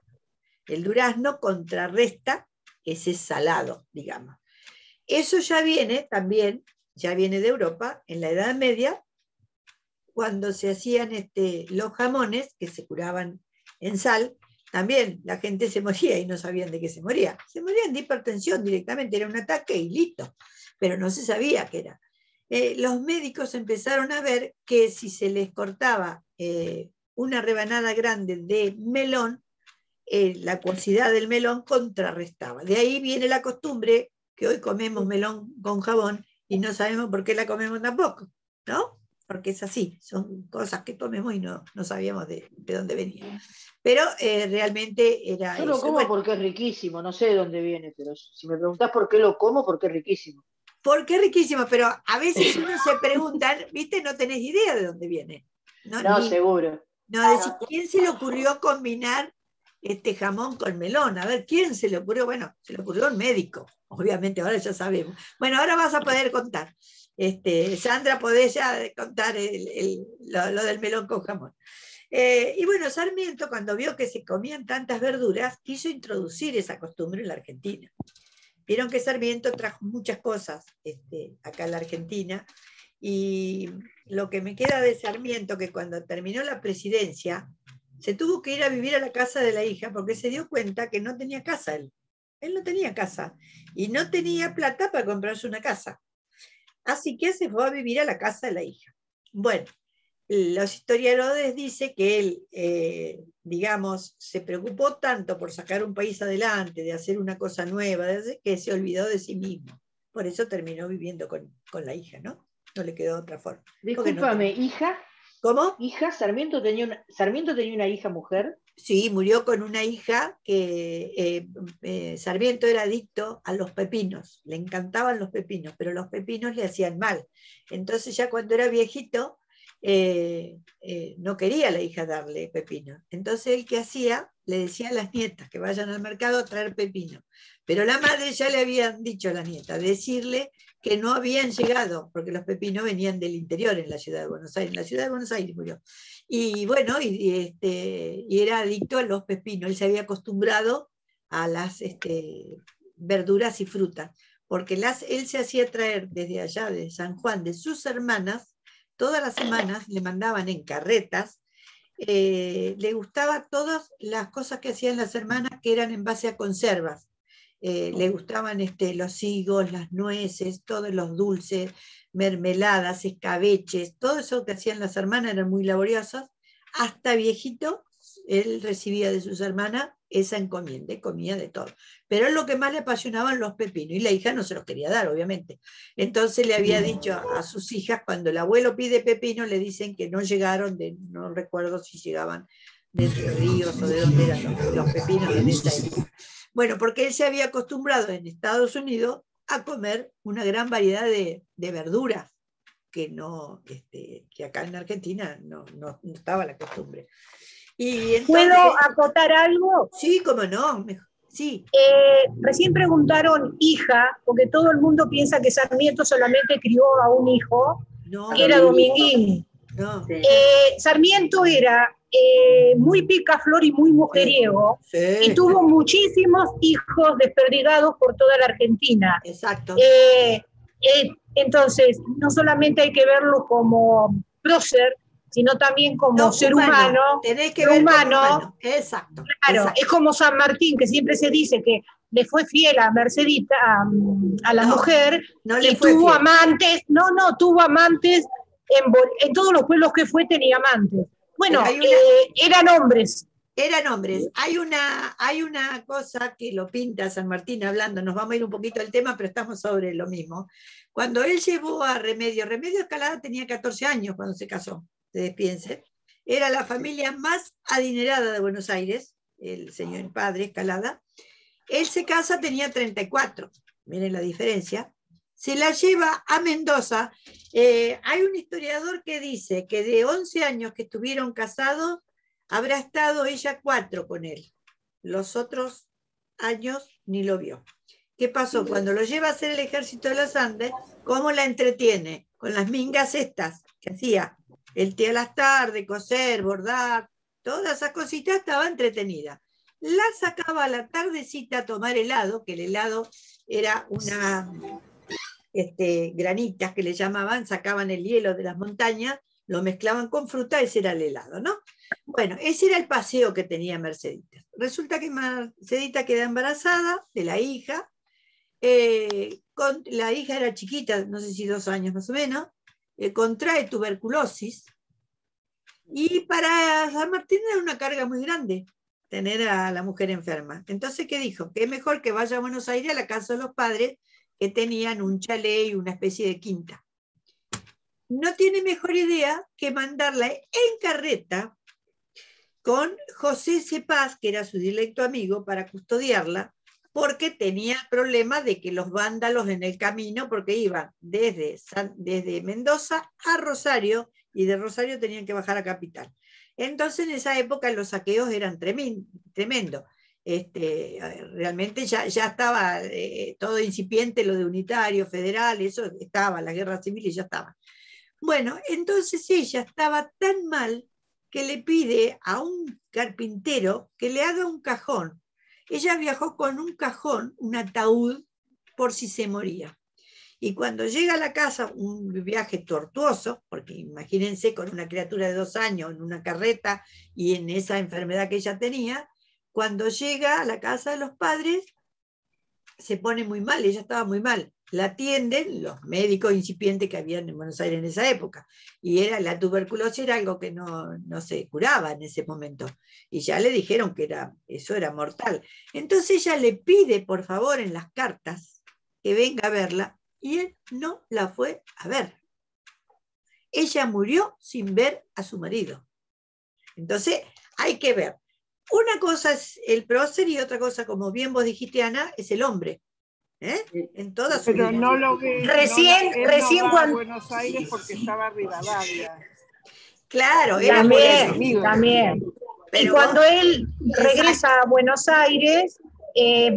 El durazno contrarresta ese salado, digamos. Eso ya viene también, ya viene de Europa, en la Edad Media, cuando se hacían los jamones que se curaban en sal, también la gente se moría y no sabían de qué se moría. Se morían de hipertensión directamente, era un ataque y listo, pero no se sabía qué era. Los médicos empezaron a ver que si se les cortaba una rebanada grande de melón, la acuosidad del melón contrarrestaba. De ahí viene la costumbre que hoy comemos melón con jabón y no sabemos por qué la comemos tampoco, ¿no? Porque es así, son cosas que comemos y no sabíamos de dónde venía. Pero realmente era Yo lo eso. como Bueno, porque es riquísimo, no sé de dónde viene, pero si me preguntás por qué lo como, porque es riquísimo. porque es riquísimo, pero a veces uno se pregunta, ¿viste? No tenés idea de dónde viene. No, No, seguro. no decís, ¿quién se le ocurrió combinar este jamón con melón? A ver, ¿quién se le ocurrió? Bueno, se le ocurrió un médico, obviamente, ahora ya sabemos. Bueno, ahora vas a poder contar. Sandra, podés ya contar lo del melón con jamón. Y bueno, Sarmiento, cuando vio que se comían tantas verduras, quiso introducir esa costumbre en la Argentina. Vieron que Sarmiento trajo muchas cosas acá en la Argentina, y lo que me queda de Sarmiento, que cuando terminó la presidencia, se tuvo que ir a vivir a la casa de la hija, porque se dio cuenta que no tenía casa él. Él no tenía casa, y no tenía plata para comprarse una casa. Así que se fue a vivir a la casa de la hija. Bueno, los historiadores dicen que él, digamos, se preocupó tanto por sacar un país adelante, de hacer una cosa nueva, que se olvidó de sí mismo. Por eso terminó viviendo con la hija, ¿no? No le quedó otra forma. Discúlpame, No hija, ¿Cómo? Sarmiento tenía una hija mujer. Sí, murió con una hija que Sarmiento era adicto a los pepinos, le encantaban los pepinos, pero los pepinos le hacían mal. Entonces ya cuando era viejito, no quería la hija darle pepino. Entonces él, ¿qué hacía? Le decía a las nietas que vayan al mercado a traer pepino. Pero la madre ya le habían dicho a la nieta, decirle que no habían llegado, porque los pepinos venían del interior en la ciudad de Buenos Aires. En la ciudad de Buenos Aires murió. Y bueno, y era adicto a los pepinos. Él se había acostumbrado a las verduras y frutas, porque él se hacía traer desde allá, de San Juan, de sus hermanas. Todas las semanas le mandaban en carretas, le gustaba todas las cosas que hacían las hermanas que eran en base a conservas. Le gustaban los higos, las nueces, todos los dulces, mermeladas, escabeches, todo eso que hacían las hermanas eran muy laboriosos. Hasta viejito él recibía de sus hermanas esa encomienda y comía de todo. Pero lo que más le apasionaban los pepinos, y la hija no se los quería dar, obviamente. Entonces le había dicho a sus hijas, cuando el abuelo pide pepino, le dicen que no llegaron, no recuerdo si llegaban de Entre Ríos o de dónde eran los pepinos en esa época. Bueno, porque él se había acostumbrado en Estados Unidos a comer una gran variedad de verduras, que, no, que acá en Argentina no estaba la costumbre. Y entonces, ¿Puedo acotar algo? sí, cómo no, sí. Recién preguntaron hija, porque todo el mundo piensa que Sarmiento solamente crió a un hijo, No, que era Dominguín. no. Sí. Sarmiento era muy picaflor y muy mujeriego, Sí, y tuvo muchísimos hijos desperdigados por toda la Argentina. exacto. Entonces, no solamente hay que verlo como prócer, sino también como No, ser humano. Tenés que ver humano. como humano. Exacto. Claro, exacto. es como San Martín, que siempre se dice que le fue fiel a Mercedita, a la No, mujer, no le y fue tuvo fiel. amantes, tuvo amantes, en todos los pueblos que fue tenía amantes. Bueno, eran hombres. Eran hombres. Hay una cosa que lo pinta San Martín hablando, nos vamos a ir un poquito del tema, pero estamos sobre lo mismo. Cuando él llevó a Remedio Escalada tenía 14 años cuando se casó, ustedes piensen. Era la familia más adinerada de Buenos Aires, el señor padre Escalada. Él se casa, tenía 34, miren la diferencia. Se la lleva a Mendoza. Hay un historiador que dice que de 11 años que estuvieron casados, habrá estado ella 4 con él. Los otros años ni lo vio. ¿Qué pasó? Cuando lo lleva a hacer el ejército de los Andes, ¿cómo la entretiene? Con las mingas estas que hacía. El té a las tardes, coser, bordar, todas esas cositas, estaba entretenida. La sacaba a la tardecita a tomar helado, que el helado era una granitas que le llamaban, sacaban el hielo de las montañas, lo mezclaban con fruta, ese era el helado, ¿no? Bueno, ese era el paseo que tenía Mercedita. Resulta que Mercedita queda embarazada de la hija, la hija era chiquita, no sé si 2 años más o menos, contrae tuberculosis, y para San Martín era una carga muy grande tener a la mujer enferma. Entonces, ¿qué dijo? Que es mejor que vaya a Buenos Aires a la casa de los padres, que tenían un chalet y una especie de quinta. No tiene mejor idea que mandarla en carreta con José Cepaz, que era su directo amigo, para custodiarla, porque tenía el problema de que los vándalos en el camino, porque iban desde Mendoza a Rosario, y de Rosario tenían que bajar a Capital. Entonces, en esa época los saqueos eran tremendos. Realmente ya estaba todo incipiente, lo de unitario, federal, eso estaba, la guerra civil y ya estaba. Bueno, entonces ella estaba tan mal que le pide a un carpintero que le haga un cajón. Ella viajó con un cajón, un ataúd, por si se moría. Y cuando llega a la casa, un viaje tortuoso, porque imagínense con una criatura de 2 años en una carreta y en esa enfermedad que ella tenía, cuando llega a la casa de los padres, se pone muy mal, ella estaba muy mal. La atienden los médicos incipientes que habían en Buenos Aires en esa época. Y la tuberculosis era algo que no se curaba en ese momento. Y ya le dijeron que eso era mortal. Entonces ella le pide, por favor, en las cartas, que venga a verla, y él no la fue a ver. Ella murió sin ver a su marido. Entonces hay que ver. Una cosa es el prócer y otra cosa, como bien vos dijiste, Ana, es el hombre. En toda su Pero vida. no lo vi. Recién no va cuando- a Buenos Aires porque estaba Rivadavia. Claro, era por eso. También. Pero y cuando él regresa exacto. a Buenos Aires,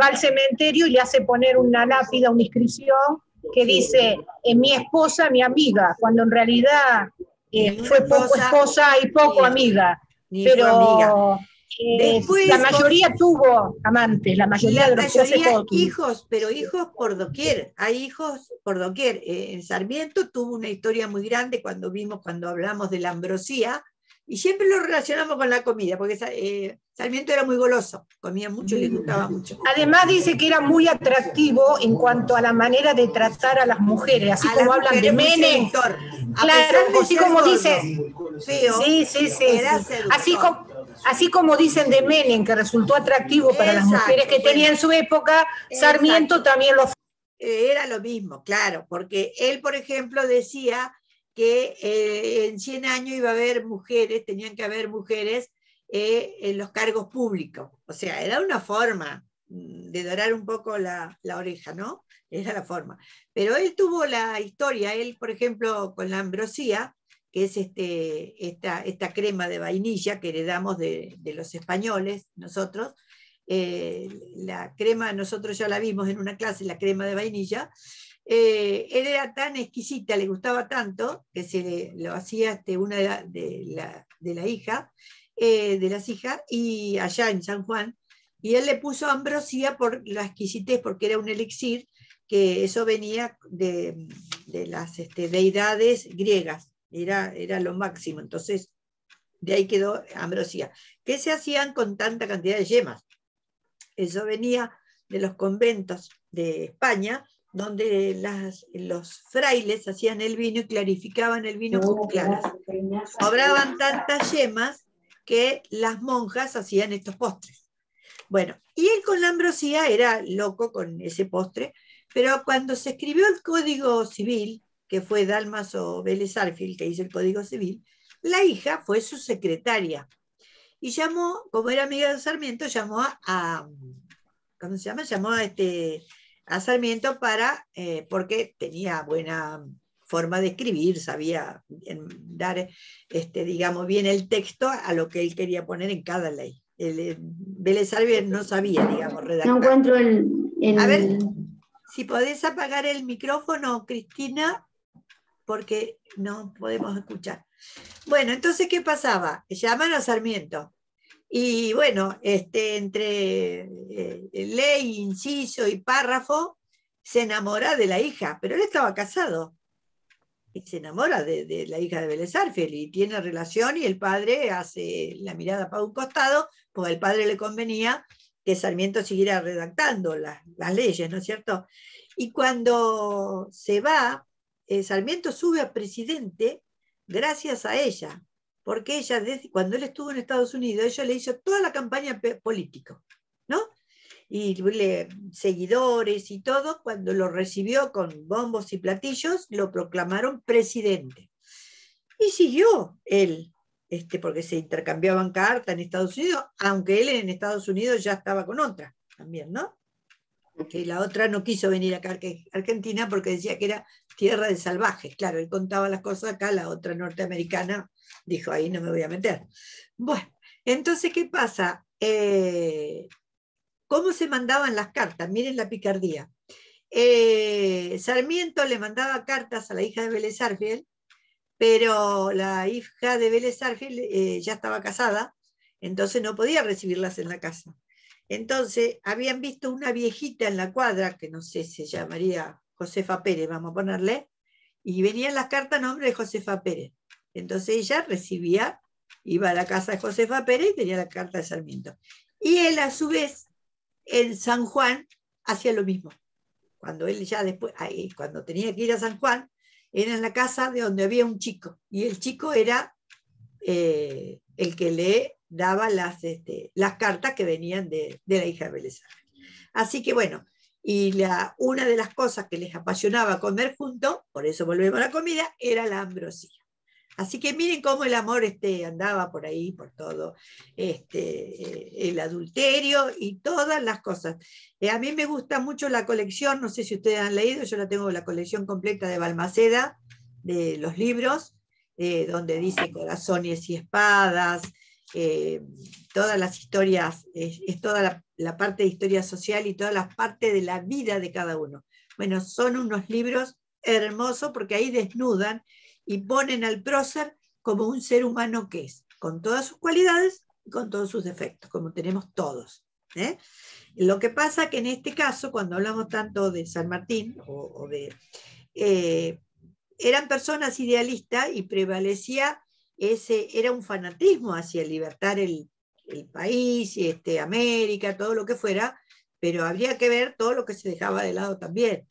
va al cementerio y le hace poner una lápida, una inscripción que dice, mi esposa, mi amiga, cuando en realidad fue poco esposa y poco amiga. Ni fue amiga. Después, la mayoría tuvo amantes, la mayoría de los hijos, pero hijos por doquier, hay hijos por doquier. Sarmiento tuvo una historia muy grande cuando hablamos de la ambrosía, y siempre lo relacionamos con la comida, porque Sarmiento era muy goloso, comía mucho y le gustaba mucho. Además dice que era muy atractivo en cuanto a la manera de tratar a las mujeres, así como hablan de Menem. Claro, así como dice. Feo, Sí. era seductor. Así como dicen de Menem, que resultó atractivo para las mujeres que tenía en su época, Sarmiento también lo fue. Era lo mismo, claro, porque él, por ejemplo, decía que en 100 años iba a haber mujeres, tenían que haber mujeres en los cargos públicos. O sea, era una forma de dorar un poco la oreja, ¿no? Era la forma. Pero él tuvo la historia, él, por ejemplo, con la ambrosía, que es esta crema de vainilla que heredamos de los españoles, nosotros. La crema, nosotros ya la vimos en una clase, la crema de vainilla, él era tan exquisita, le gustaba tanto, que lo hacía una de las hijas, y allá en San Juan, y él le puso ambrosía por la exquisitez, porque era un elixir, que eso venía de las deidades griegas, era lo máximo, entonces de ahí quedó ambrosía. ¿Qué se hacían con tanta cantidad de yemas? Eso venía de los conventos de España, donde los frailes hacían el vino y clarificaban el vino con claras. Sobraban tantas yemas que las monjas hacían estos postres. Bueno, y él con la ambrosía era loco con ese postre, pero cuando se escribió el Código Civil, que fue Dálmaso Vélez Arfield que hizo el Código Civil, la hija fue su secretaria. Y llamó, como era amiga de Sarmiento, llamó ¿cómo se llama? Llamó a Sarmiento porque tenía buena forma de escribir, sabía dar, digamos, bien el texto a lo que él quería poner en cada ley. Vélez Arfield no sabía, digamos, redactar. No encuentro A ver, si podés apagar el micrófono, Cristina, porque no podemos escuchar. Bueno, entonces, ¿qué pasaba? Llaman a Sarmiento. Y bueno, entre ley, inciso y párrafo, se enamora de la hija, pero él estaba casado. Y se enamora de la hija de Vélez Arfield y tiene relación, y el padre hace la mirada para un costado, porque al padre le convenía que Sarmiento siguiera redactando las leyes, ¿no es cierto? Y cuando se va, Sarmiento sube a presidente gracias a ella, porque ella, cuando él estuvo en Estados Unidos, ella le hizo toda la campaña política, ¿no? Y seguidores y todo, cuando lo recibió con bombos y platillos, lo proclamaron presidente. Y siguió él, porque se intercambiaban cartas en Estados Unidos, aunque él en Estados Unidos ya estaba con otra también, ¿no? Que la otra no quiso venir acá a Argentina porque decía que era tierra de salvajes. Claro, él contaba las cosas acá, la otra norteamericana dijo, ahí no me voy a meter. Bueno, entonces, ¿qué pasa? ¿Cómo se mandaban las cartas? Miren la picardía. Sarmiento le mandaba cartas a la hija de Vélez Arfield, pero la hija de Vélez Arfield ya estaba casada, entonces no podía recibirlas en la casa. Entonces, habían visto una viejita en la cuadra, que no sé, se llamaría Josefa Pérez, vamos a ponerle, y venían las cartas a nombre de Josefa Pérez. Entonces ella recibía, iba a la casa de Josefa Pérez y tenía la carta de Sarmiento. Y él, a su vez, en San Juan, hacía lo mismo. Cuando él ya después, cuando tenía que ir a San Juan, era en la casa de donde había un chico, y el chico era el que le daba las cartas que venían de la hija de Vélez Arfield. Así que bueno, y una de las cosas que les apasionaba comer juntos, por eso volvemos a la comida, era la ambrosía. Así que miren cómo el amor andaba por ahí, por todo, el adulterio y todas las cosas. A mí me gusta mucho la colección, no sé si ustedes han leído, yo la tengo la colección completa de Balmaceda, de los libros, donde dice Corazones y Espadas, todas las historias, es toda la parte de historia social y toda la parte de la vida de cada uno. Bueno, son unos libros hermosos porque ahí desnudan y ponen al prócer como un ser humano que es, con todas sus cualidades y con todos sus defectos, como tenemos todos. Lo que pasa que en este caso, cuando hablamos tanto de San Martín, eran personas idealistas y prevalecía era un fanatismo hacia libertar el país, América, todo lo que fuera, pero habría que ver todo lo que se dejaba de lado también.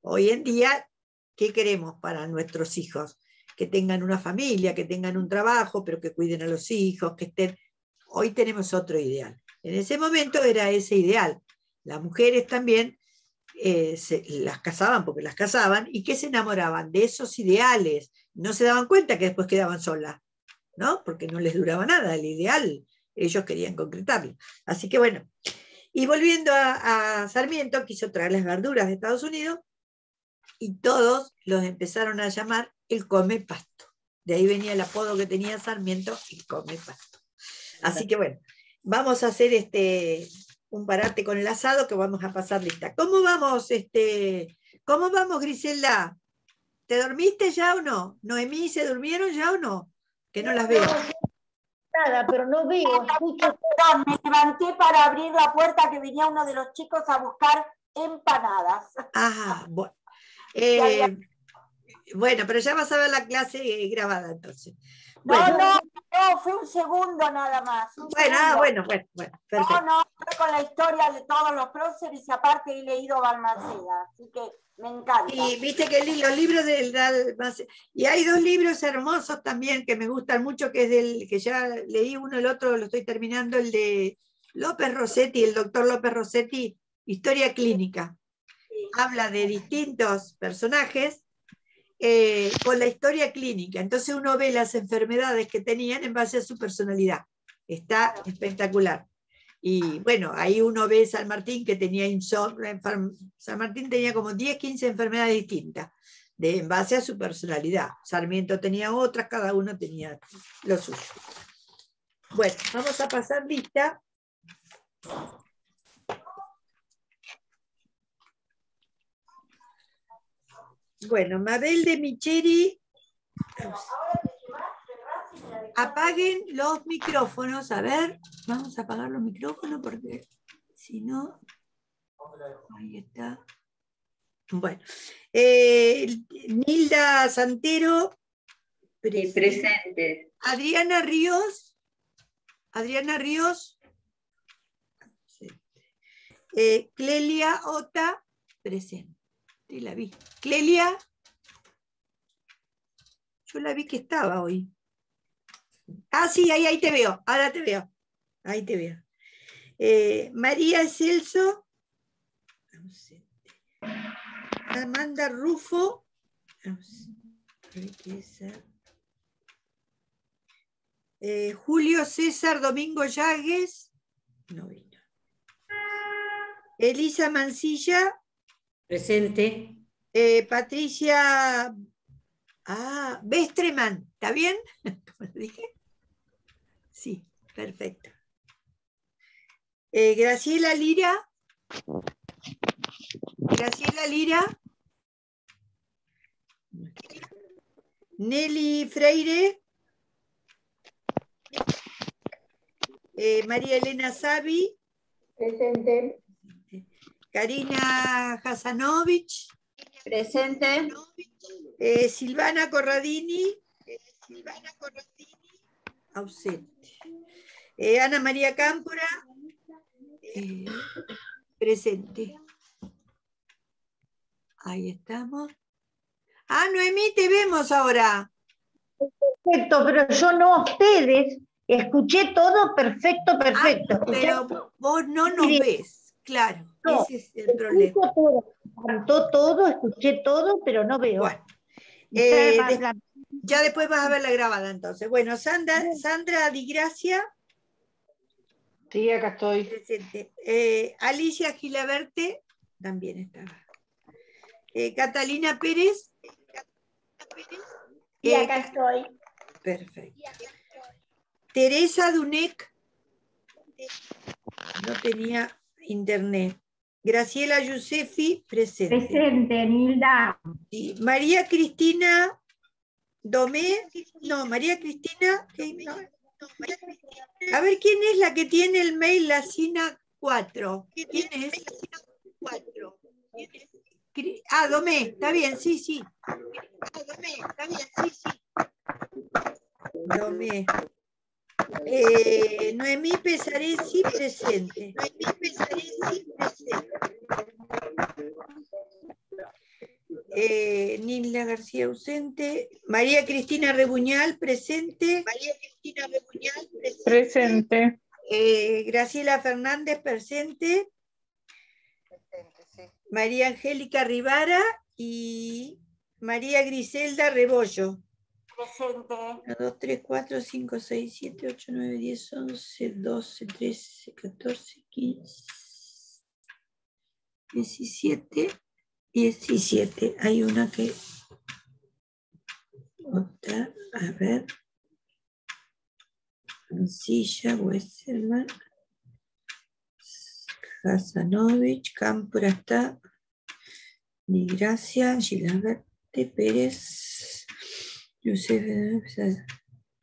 Hoy en día, ¿qué queremos para nuestros hijos? Que tengan una familia, que tengan un trabajo, pero que cuiden a los hijos, que estén... Hoy tenemos otro ideal. En ese momento era ese ideal. Las mujeres también las casaban porque las casaban y que se enamoraban de esos ideales. No se daban cuenta que después quedaban solas, ¿no? Porque no les duraba nada el ideal. Ellos querían concretarlo. Así que bueno. Y volviendo a Sarmiento, quiso traer las verduras de Estados Unidos y todos los empezaron a llamar el come pasto. De ahí venía el apodo que tenía Sarmiento, el come pasto. Así que bueno, vamos a hacer un parate con el asado que vamos a pasar lista. ¿Cómo vamos, Griselda? ¿Te dormiste ya o no? ¿Noemí se durmieron ya o no? Que no las veo. Nada, pero no veo, escucho. Me levanté para abrir la puerta que venía uno de los chicos a buscar empanadas. Ah, bueno. Bueno, pero ya vas a ver la clase grabada entonces. Bueno. No, fue un segundo nada más. Bueno, perfecto. No, fue con la historia de todos los próceres y aparte he leído Balmaceda, así que me encanta. Y viste que los libros del y hay dos libros hermosos también que me gustan mucho, que es que ya leí uno, el otro lo estoy terminando, el de López Rossetti, el doctor López Rossetti, Historia Clínica. Sí. Habla de distintos personajes con la historia clínica. Entonces uno ve las enfermedades que tenían en base a su personalidad. Está espectacular. Y bueno, ahí uno ve San Martín que tenía insomnio. San Martín tenía como 10, 15 enfermedades distintas en base a su personalidad. Sarmiento tenía otras, cada uno tenía lo suyo. Bueno, vamos a pasar lista. Bueno, Mabel de Micheri. Apaguen los micrófonos. A ver, vamos a apagar los micrófonos porque si no... Ahí está. Bueno. Nilda Santero. Presente. Adriana Ríos. Adriana Ríos. Clelia Ota. Presente. La vi. Clelia. Yo la vi que estaba hoy. Ah, sí, ahí te veo. Ahora te veo. Ahí te veo. María Celso. Amanda Rufo. Julio César Domingo Llagues. No vino. Elisa Mancilla. Presente. Patricia Bestreman, ¿está bien? ¿Cómo lo dije? Sí, perfecto. Graciela Lira. Graciela Lira. Nelly Freire. María Elena Savi. Presente. Karina Hasanovich. Presente. Silvana Corradini. Ausente. Ana María Cámpora. Presente. Ahí estamos. Ah, Noemí, te vemos ahora. Perfecto, pero yo no a ustedes. Escuché todo perfecto. Pero vos no nos ves, claro. No, ese es el problema. Cantó todo, escuché todo, pero no veo. Bueno, ya después vas a ver la grabada entonces. Bueno, Sandra Di Gracia. Sí, acá estoy. Presente. Alicia Gilaberte también estaba. Catalina Pérez. Y acá estoy. Perfecto. Teresa Dunec. No tenía internet. Graciela Yusefi, presente. Presente, Nilda. Sí. María Cristina Domé. No, María Cristina. No. A ver, ¿quién es la que tiene el mail La Sina 4? ¿Quién es? Ah, Domé, está bien, sí. Domé. Noemí Pesaresi, presente. Nilda García, ausente. María Cristina Rebuñal, presente. Presente. Graciela Fernández, presente. María Angélica Rivara y María Griselda Rebollo. Presente. 1, 2, 3, 4, 5, 6, 7, 8, 9, 10, 11, 12, 13, 14, 15, 17, 17. Hay una que... Otra, a ver. Ancilla, Westerman, Hasanovich, Cámpora está, Di Gracia, Gilaberte, Pérez, Yusef,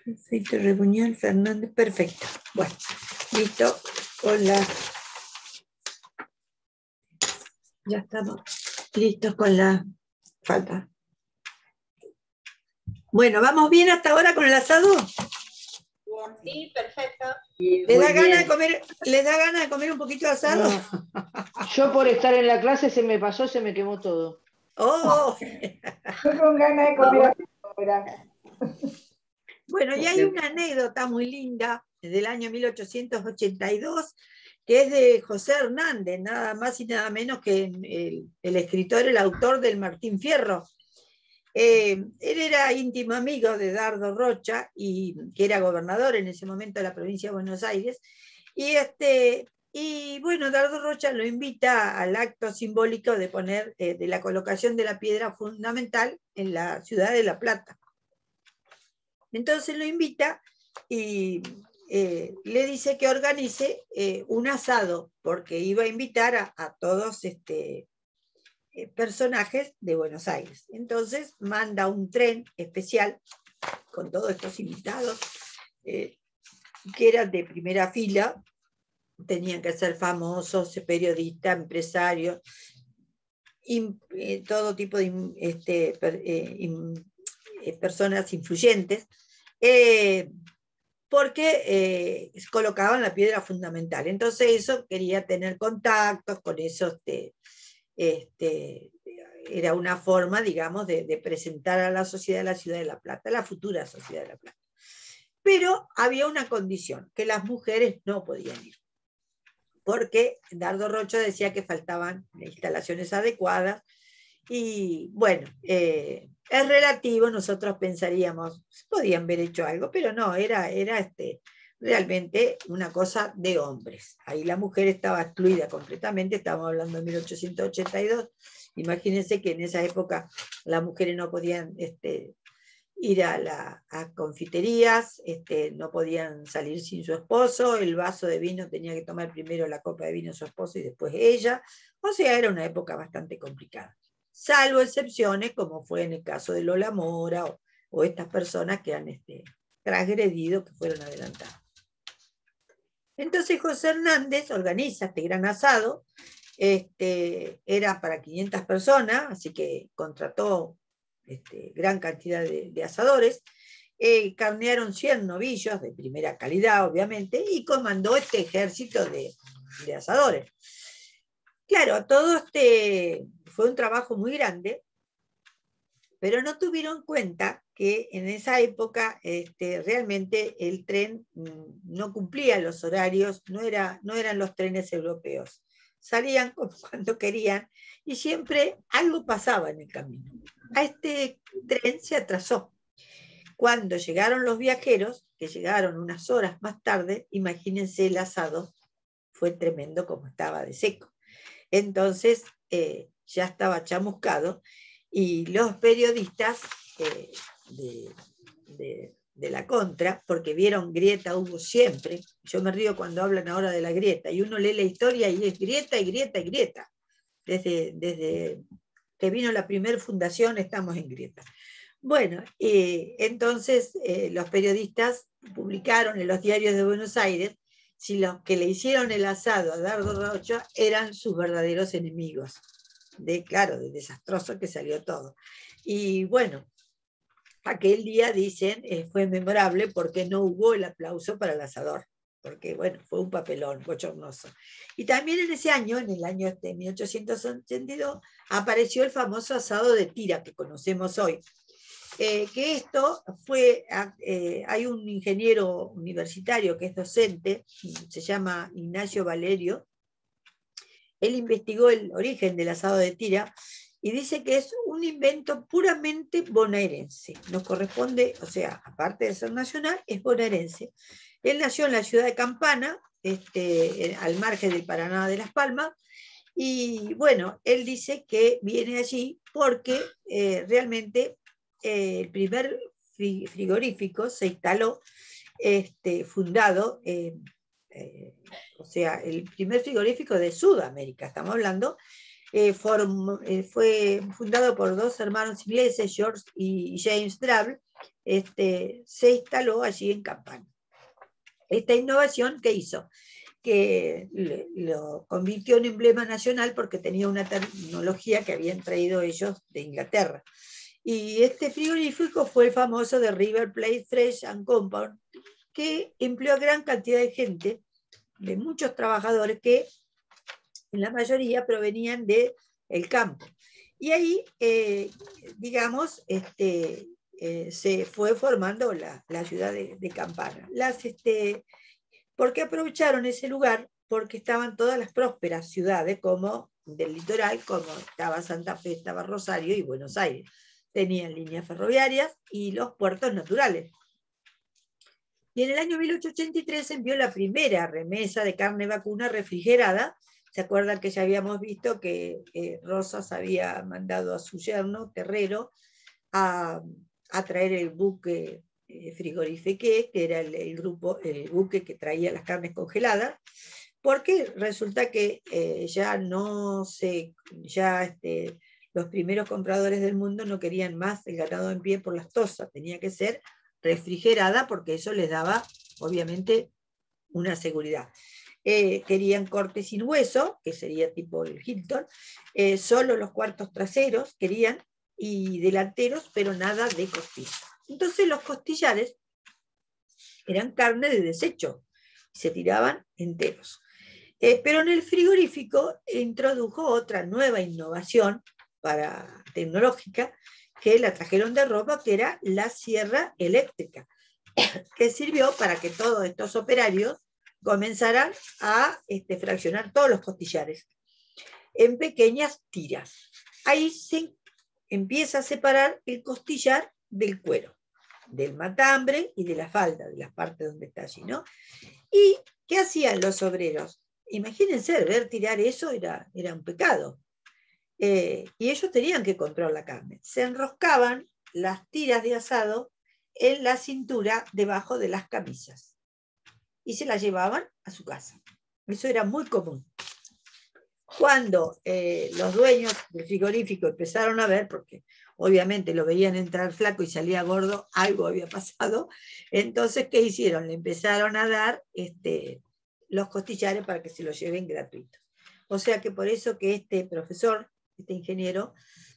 perfecto, Rebuñal, Fernández, perfecto. Bueno, listo con la... Ya estamos listos con la falta. Bueno, ¿vamos bien hasta ahora con el asado? Sí, perfecto. ¿Les da ganas de comer un poquito de asado? No. Yo por estar en la clase se me pasó, se me quemó todo. Oh. Yo con ganas de comer ahora. Bueno, y hay una anécdota muy linda del año 1882, que es de José Hernández, nada más y nada menos que el escritor, el autor del Martín Fierro. Él era íntimo amigo de Dardo Rocha, que era gobernador en ese momento de la provincia de Buenos Aires, y bueno, Dardo Rocha lo invita al acto simbólico de poner, de la colocación de la piedra fundamental en la ciudad de La Plata. Entonces lo invita y le dice que organice un asado, porque iba a invitar a todos personajes de Buenos Aires. Entonces manda un tren especial con todos estos invitados, que eran de primera fila, tenían que ser famosos, periodistas, empresarios, todo tipo de personas influyentes, porque colocaban la piedra fundamental. Entonces eso quería tener contactos con esos, era una forma, digamos, de presentar a la sociedad de la Ciudad de La Plata, la futura Sociedad de La Plata. Pero había una condición, que las mujeres no podían ir, porque Dardo Rocha decía que faltaban instalaciones adecuadas, y bueno, es relativo, nosotros pensaríamos, podían haber hecho algo, pero no, era realmente una cosa de hombres. Ahí la mujer estaba excluida completamente, estamos hablando de 1882, imagínense que en esa época las mujeres no podían ir a confiterías, no podían salir sin su esposo, el vaso de vino tenía que tomar primero la copa de vino su esposo y después ella, o sea, era una época bastante complicada. Salvo excepciones, como fue en el caso de Lola Mora, o estas personas que han transgredido, que fueron adelantadas. Entonces José Hernández organiza este gran asado, era para 500 personas, así que contrató gran cantidad de asadores, carnearon 100 novillos de primera calidad, obviamente, y comandó este ejército de asadores. Claro, todo fue un trabajo muy grande, pero no tuvieron en cuenta que en esa época realmente el tren no cumplía los horarios, no eran los trenes europeos. Salían cuando querían y siempre algo pasaba en el camino. A este tren se atrasó. Cuando llegaron los viajeros, que llegaron unas horas más tarde, imagínense el asado, fue tremendo como estaba de seco. Entonces ya estaba chamuscado y los periodistas de la contra, porque vieron grieta, hubo siempre, yo me río cuando hablan ahora de la grieta, y uno lee la historia y es grieta y grieta y grieta. Desde que vino la primera fundación estamos en grieta. Bueno, entonces los periodistas publicaron en los diarios de Buenos Aires si los que le hicieron el asado a Dardo Rocha eran sus verdaderos enemigos. Claro, de desastroso que salió todo. Y bueno, aquel día, dicen, fue memorable porque no hubo el aplauso para el asador, porque bueno, fue un papelón bochornoso. Y también en ese año, en el año 1882, apareció el famoso asado de tira que conocemos hoy, que esto fue, hay un ingeniero universitario que es docente, se llama Ignacio Valerio. Él investigó el origen del asado de tira y dice que es un invento puramente bonaerense. Nos corresponde, o sea, aparte de ser nacional, es bonaerense. Él nació en la ciudad de Campana, al margen del Paraná de Las Palmas, y bueno, él dice que viene allí porque realmente el primer frigorífico se instaló, fundado, o sea, el primer frigorífico de Sudamérica, estamos hablando, fue fundado por dos hermanos ingleses, George y James Drabble, se instaló allí en Campana. Esta innovación, ¿qué hizo? Que lo convirtió en emblema nacional porque tenía una tecnología que habían traído ellos de Inglaterra. Y este frigorífico fue el famoso de River Plate Fresh and Compound, que empleó a gran cantidad de gente, de muchos trabajadores que en la mayoría provenían del campo. Y ahí, digamos, se fue formando la ciudad de Campana. ¿Por qué aprovecharon ese lugar? Porque estaban todas las prósperas ciudades como del litoral, como estaba Santa Fe, estaba Rosario y Buenos Aires. Tenían líneas ferroviarias y los puertos naturales. Y en el año 1883 se envió la primera remesa de carne vacuna refrigerada. ¿Se acuerdan que ya habíamos visto que Rosas había mandado a su yerno, Terrero, a traer el buque frigorífique, que era el buque que traía las carnes congeladas, porque resulta que los primeros compradores del mundo no querían más el ganado en pie por las tosas, tenía que ser refrigerada porque eso les daba, obviamente, una seguridad. Querían corte sin hueso, que sería tipo el Hilton, solo los cuartos traseros querían, y delanteros, pero nada de costilla. Entonces los costillares eran carne de desecho, se tiraban enteros. Pero en el frigorífico introdujo otra nueva innovación tecnológica, que la trajeron de Roma, que era la sierra eléctrica, que sirvió para que todos estos operarios comenzaran a fraccionar todos los costillares en pequeñas tiras. Ahí se empieza a separar el costillar del cuero, del matambre y de la falda, de las partes donde está allí, ¿no? ¿Y qué hacían los obreros? Imagínense, ver tirar eso era un pecado. Y ellos tenían que comprar la carne. Se enroscaban las tiras de asado en la cintura debajo de las camisas y se las llevaban a su casa. Eso era muy común. Cuando los dueños del frigorífico empezaron a ver, porque obviamente lo veían entrar flaco y salía gordo, algo había pasado, entonces, ¿qué hicieron? Le empezaron a dar los costillares para que se los lleven gratuitos. O sea que por eso que este profesor, este ingeniero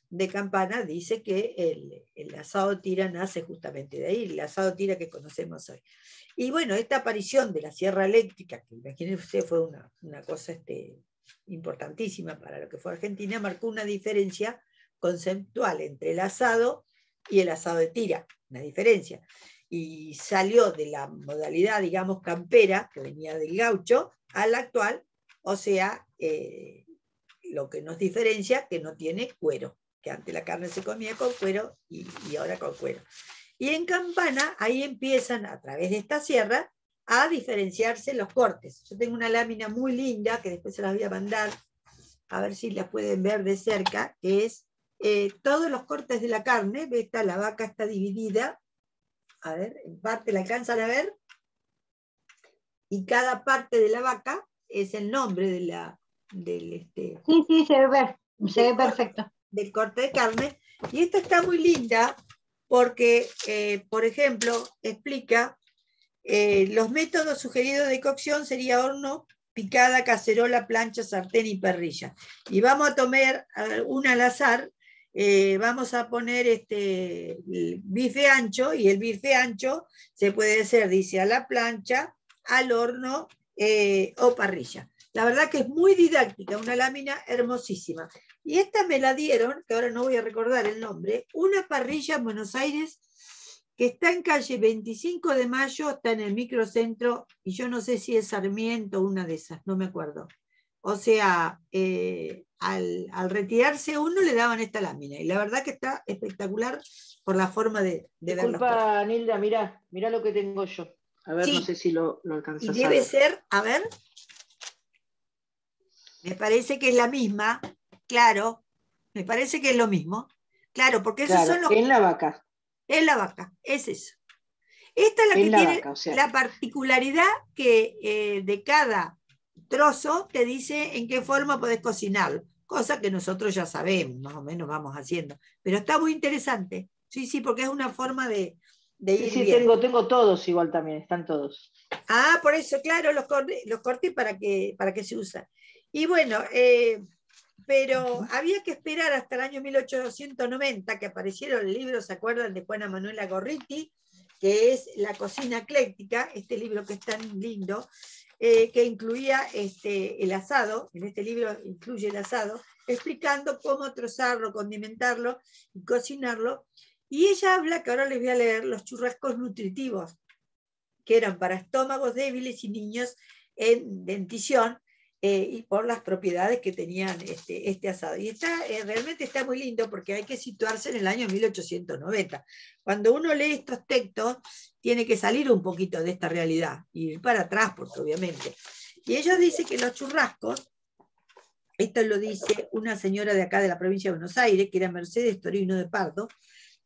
de Campana, dice que el asado tira nace justamente de ahí, el asado tira que conocemos hoy. Y bueno, esta aparición de la sierra eléctrica, que imagínense usted fue una cosa importantísima para lo que fue Argentina, marcó una diferencia conceptual entre el asado y el asado de tira, una diferencia. Y salió de la modalidad, digamos, campera, que venía del gaucho, a la actual, o sea, lo que nos diferencia, que no tiene cuero, que antes la carne se comía con cuero y ahora con cuero. Y en Campana, ahí empiezan, a través de esta sierra, a diferenciarse los cortes. Yo tengo una lámina muy linda, que después se las voy a mandar, a ver si la pueden ver de cerca, que es todos los cortes de la carne. La vaca está dividida, a ver, en parte la alcanzan a ver, y cada parte de la vaca es el nombre de Sí, se ve perfecto. Del corte de carne. Y esta está muy linda porque, por ejemplo, explica los métodos sugeridos de cocción sería horno, picada, cacerola, plancha, sartén y parrilla. Y vamos a tomar una al azar. Vamos a poner el bife ancho, y el bife ancho se puede hacer, dice, a la plancha, al horno o parrilla. La verdad que es muy didáctica, una lámina hermosísima. Y esta me la dieron, que ahora no voy a recordar el nombre, una parrilla en Buenos Aires que está en calle 25 de Mayo, está en el microcentro, y yo no sé si es Sarmiento o una de esas, no me acuerdo. O sea, al retirarse uno le daban esta lámina, y la verdad que está espectacular por la forma de verlo. Disculpa, Nilda, mirá lo que tengo yo. A ver, sí, no sé si lo alcanzas y a debe ver. ser, a ver, me parece que es la misma, claro, me parece que es lo mismo, claro, porque esos Claro, son los... en la vaca. En la vaca, es eso. Esta es la que tiene vaca, o sea, la particularidad que de cada trozo te dice en qué forma podés cocinarlo, cosa que nosotros ya sabemos, más o menos vamos haciendo. Pero está muy interesante, sí, sí, porque es una forma de ir sí, viendo. tengo todos igual también, están todos. Ah, por eso, claro, los corté para que se usan. Y bueno, pero había que esperar hasta el año 1890 que aparecieron el libro, ¿se acuerdan? De Juana Manuela Gorriti, que es La cocina ecléctica, este libro que es tan lindo, que incluía el asado, en este libro incluye el asado, explicando cómo trozarlo, condimentarlo y cocinarlo. Y ella habla, que ahora les voy a leer, los churrascos nutritivos, que eran para estómagos débiles y niños en dentición, y por las propiedades que tenían este asado. Y realmente está muy lindo porque hay que situarse en el año 1890. Cuando uno lee estos textos, tiene que salir un poquito de esta realidad y ir para atrás, porque obviamente. Y ellos dicen que los churrascos, esto lo dice una señora de acá de la provincia de Buenos Aires, que era Mercedes Torino de Pardo,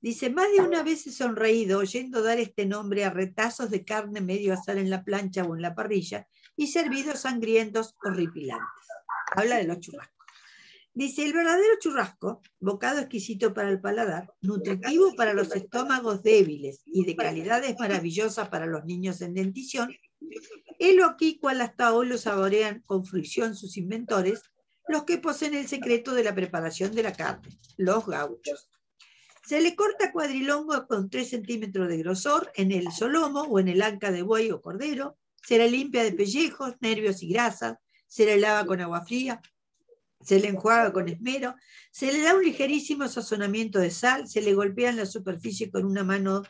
dice, más de una vez he sonreído oyendo dar este nombre a retazos de carne medio asar en la plancha o en la parrilla y servidos sangrientos horripilantes. Habla de los churrascos. Dice, el verdadero churrasco, bocado exquisito para el paladar, nutritivo para los estómagos débiles y de calidades maravillosas para los niños en dentición, helo aquí cual hasta hoy lo saborean con fruición sus inventores, los que poseen el secreto de la preparación de la carne, los gauchos. Se le corta cuadrilongo con 3 centímetros de grosor en el solomo o en el anca de buey o cordero, se le limpia de pellejos, nervios y grasas, se le lava con agua fría, se le enjuaga con esmero, se le da un ligerísimo sazonamiento de sal, se le golpea en la superficie con una mano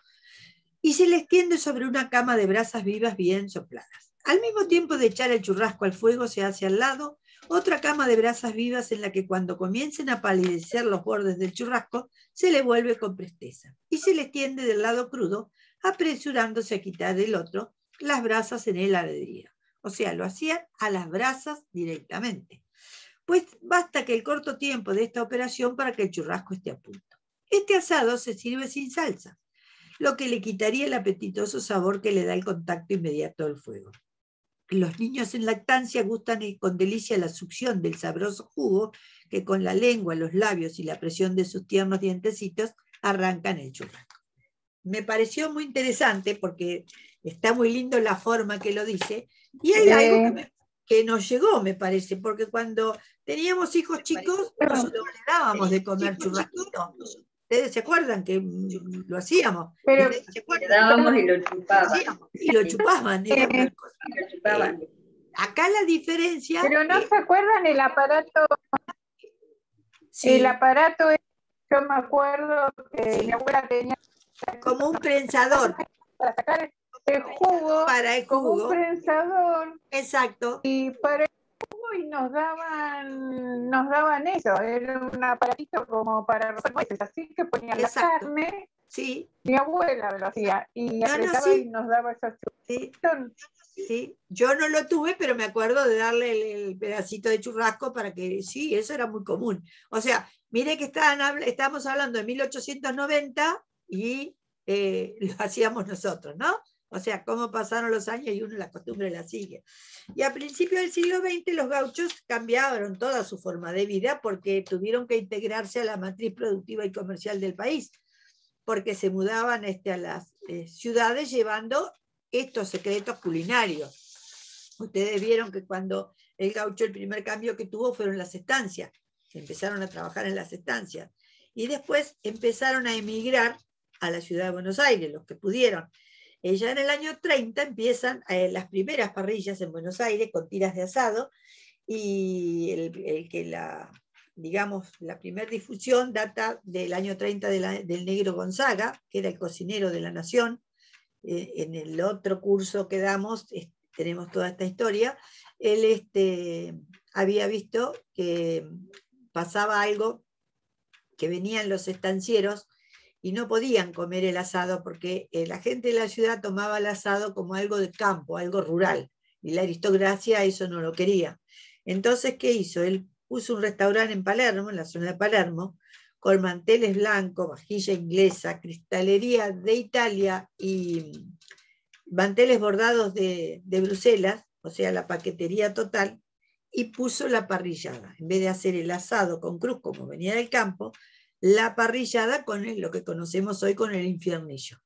y se le extiende sobre una cama de brasas vivas bien sopladas. Al mismo tiempo de echar el churrasco al fuego, se hace al lado otra cama de brasas vivas en la que cuando comiencen a palidecer los bordes del churrasco, se le vuelve con presteza y se le extiende del lado crudo, apresurándose a quitar del otro las brasas en heladería. O sea, lo hacían a las brasas directamente. Pues basta que el corto tiempo de esta operación para que el churrasco esté a punto. Este asado se sirve sin salsa, lo que le quitaría el apetitoso sabor que le da el contacto inmediato del fuego. Los niños en lactancia gustan con delicia la succión del sabroso jugo que con la lengua, los labios y la presión de sus tiernos dientecitos arrancan el churrasco. Me pareció muy interesante porque está muy lindo la forma que lo dice, y hay algo que nos llegó, me parece, porque cuando teníamos hijos chicos, nosotros le dábamos de comer churrasquito. ¿Ustedes se acuerdan que lo hacíamos? Pero Le dábamos y lo chupaban. Y lo chupaban. Era una cosa. Acá la diferencia... Pero no se acuerdan el aparato. Sí, El aparato, yo me acuerdo que mi abuela tenía como un prensador. para sacar el jugo, Para el como jugo. un prensador, Exacto. y para el jugo y nos daban eso, era un aparatito como para romper nueces, así que ponían la Exacto. carne, Sí, mi abuela lo hacía, y No, apretaba sí. y nos daba esos sí, churritos. sí. Yo no lo tuve, pero me acuerdo de darle el pedacito de churrasco para que... Sí, eso era muy común. O sea, mire que estábamos hablando de 1890 y lo hacíamos nosotros, ¿no? O sea, cómo pasaron los años y uno la costumbre la sigue. Y a principios del siglo XX los gauchos cambiaron toda su forma de vida porque tuvieron que integrarse a la matriz productiva y comercial del país, porque se mudaban a las ciudades llevando estos secretos culinarios. Ustedes vieron que cuando el gaucho el primer cambio que tuvo fueron las estancias, se empezaron a trabajar en las estancias, y después empezaron a emigrar a la ciudad de Buenos Aires, los que pudieron. Ya en el año 30 empiezan las primeras parrillas en Buenos Aires con tiras de asado, y digamos, la primera difusión data del año 30 del Negro Gonzaga, que era el cocinero de la Nación. En el otro curso que damos, tenemos toda esta historia. Él había visto que pasaba algo, que venían los estancieros y no podían comer el asado porque la gente de la ciudad tomaba el asado como algo de campo, algo rural, y la aristocracia eso no lo quería. Entonces, ¿qué hizo? Él puso un restaurante en Palermo, en la zona de Palermo, con manteles blancos, vajilla inglesa, cristalería de Italia y manteles bordados de Bruselas, o sea, la paquetería total, y puso la parrillada. En vez de hacer el asado con cruz, como venía del campo, la parrillada con lo que conocemos hoy con el infiernillo.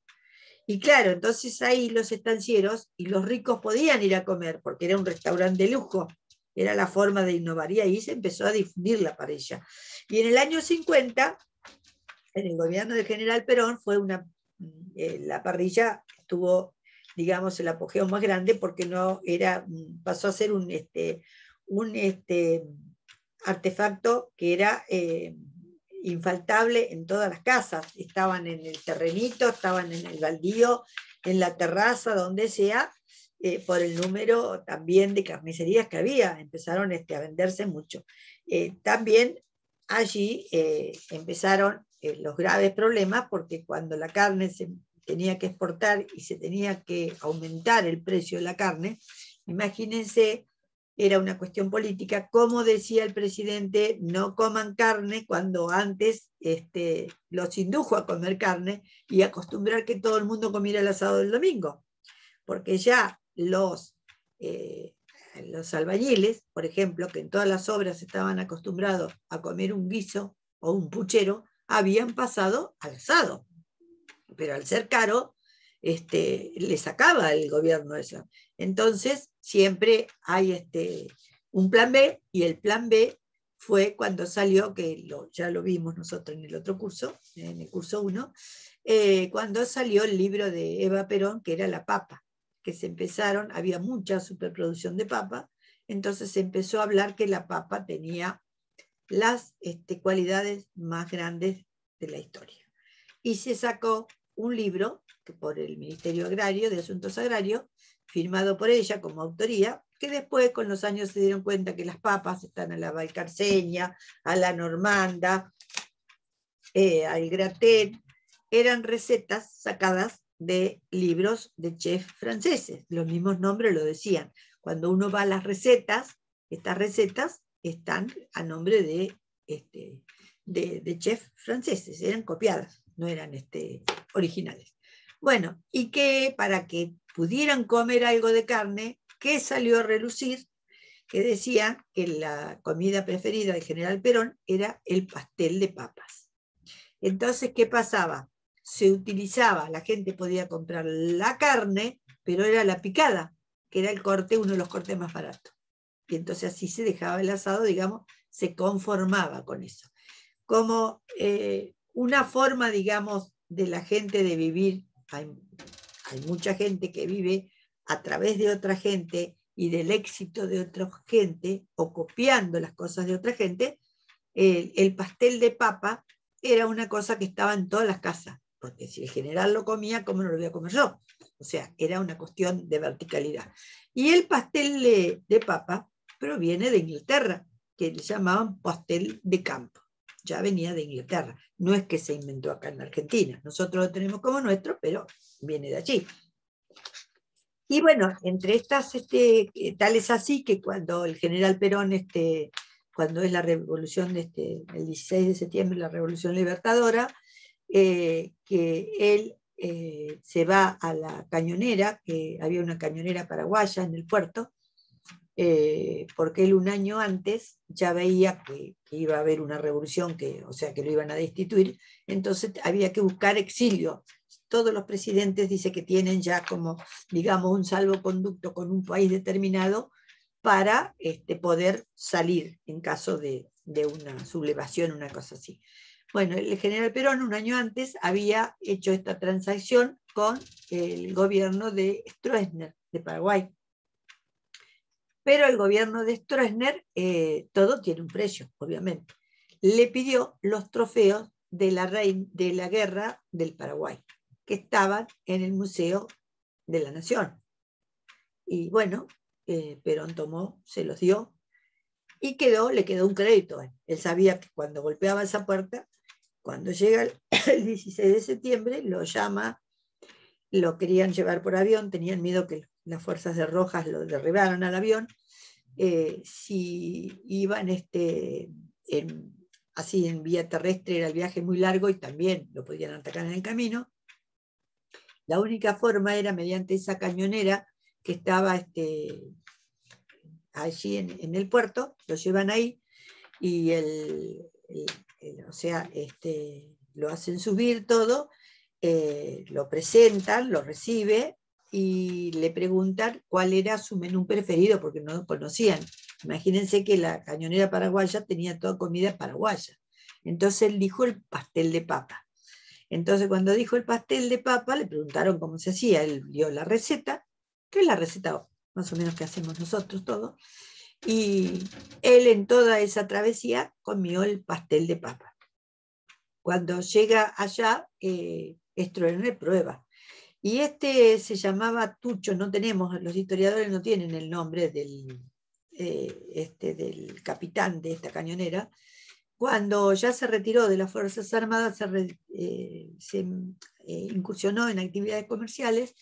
Y claro, entonces ahí los estancieros y los ricos podían ir a comer, porque era un restaurante de lujo, era la forma de innovar, y ahí se empezó a difundir la parrilla. Y en el año 50, en el gobierno del general Perón, la parrilla tuvo, digamos, el apogeo más grande, porque pasó a ser un artefacto que era infaltable en todas las casas. Estaban en el terrenito, estaban en el baldío, en la terraza, donde sea, por el número también de carnicerías que había. Empezaron a venderse mucho. También allí empezaron los graves problemas, porque cuando la carne se tenía que exportar y se tenía que aumentar el precio de la carne, imagínense, era una cuestión política, como decía el presidente, no coman carne, cuando antes los indujo a comer carne y acostumbrar que todo el mundo comiera el asado del domingo, porque ya los albañiles, por ejemplo, que en todas las obras estaban acostumbrados a comer un guiso o un puchero, habían pasado al asado, pero al ser caro, le sacaba el gobierno eso. Entonces, siempre hay un plan B, y el plan B fue cuando salió, que ya lo vimos nosotros en el otro curso, en el curso 1, cuando salió el libro de Eva Perón, que era La Papa, que había mucha superproducción de papa, entonces se empezó a hablar que la papa tenía las cualidades más grandes de la historia. Y se sacó un libro que por el Ministerio Agrario, de Asuntos Agrarios, firmado por ella como autoría, que después con los años se dieron cuenta que las papas están a la valcarceña, a la normanda, al gratin, eran recetas sacadas de libros de chefs franceses. Los mismos nombres lo decían. Cuando uno va a las recetas, estas recetas están a nombre de chefs franceses, eran copiadas, no eran originales. Bueno, y que para que pudieran comer algo de carne, ¿qué salió a relucir? Que decía que la comida preferida del general Perón era el pastel de papas. Entonces, ¿qué pasaba? Se utilizaba, la gente podía comprar la carne, pero era la picada, que era uno de los cortes más baratos. Y entonces así se dejaba el asado, digamos, se conformaba con eso. Como una forma, digamos, de la gente de vivir. Hay mucha gente que vive a través de otra gente y del éxito de otra gente, o copiando las cosas de otra gente. El pastel de papa era una cosa que estaba en todas las casas, porque si el general lo comía, ¿cómo no lo voy a comer yo? O sea, era una cuestión de verticalidad. Y el pastel de papa proviene de Inglaterra, que le llamaban pastel de campo. Ya venía de Inglaterra. No es que se inventó acá en Argentina. Nosotros lo tenemos como nuestro, pero viene de allí. Y bueno, entre estas, tal es así que cuando el general Perón, cuando es la revolución, el 16 de septiembre, la revolución libertadora, que él se va a la cañonera, que había una cañonera paraguaya en el puerto, porque él un año antes ya veía que iba a haber una revolución, o sea, que lo iban a destituir, entonces había que buscar exilio. Todos los presidentes dicen que tienen ya como, digamos, un salvoconducto con un país determinado para poder salir en caso de una sublevación, una cosa así. Bueno, el general Perón un año antes había hecho esta transacción con el gobierno de Stroessner, de Paraguay. Pero el gobierno de Stroessner, todo tiene un precio, obviamente. Le pidió los trofeos de la guerra del Paraguay, que estaban en el Museo de la Nación. Y bueno, Perón tomó, se los dio, y le quedó un crédito. Él sabía que cuando golpeaba esa puerta, cuando llega el 16 de septiembre, lo llama, lo querían llevar por avión, tenían miedo que las fuerzas de Rojas lo derribaran al avión. Si iban así en vía terrestre, era el viaje muy largo y también lo podían atacar en el camino. La única forma era mediante esa cañonera que estaba allí en el puerto, lo llevan ahí y lo hacen subir todo, lo presentan, lo recibe y le preguntan cuál era su menú preferido porque no lo conocían. Imagínense que la cañonera paraguaya tenía toda comida paraguaya. Entonces él dijo el pastel de papa. Entonces cuando dijo el pastel de papa le preguntaron cómo se hacía, él dio la receta, que es la receta más o menos que hacemos nosotros todos, y él en toda esa travesía comió el pastel de papa. Cuando llega allá, Stroessner prueba. Y se llamaba Tucho, los historiadores no tienen el nombre del capitán de esta cañonera. Cuando ya se retiró de las Fuerzas Armadas, se incursionó en actividades comerciales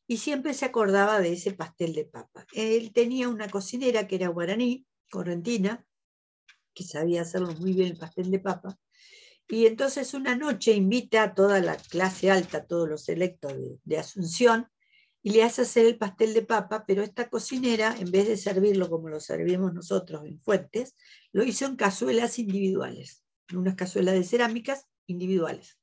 y siempre se acordaba de ese pastel de papa. Él tenía una cocinera que era guaraní, correntina, que sabía hacerlo muy bien el pastel de papa, y entonces una noche invita a toda la clase alta, todos los electos de Asunción, y le hace hacer el pastel de papa, pero esta cocinera, en vez de servirlo como lo servimos nosotros en fuentes, lo hizo en cazuelas individuales, en unas cazuelas de cerámicas individuales,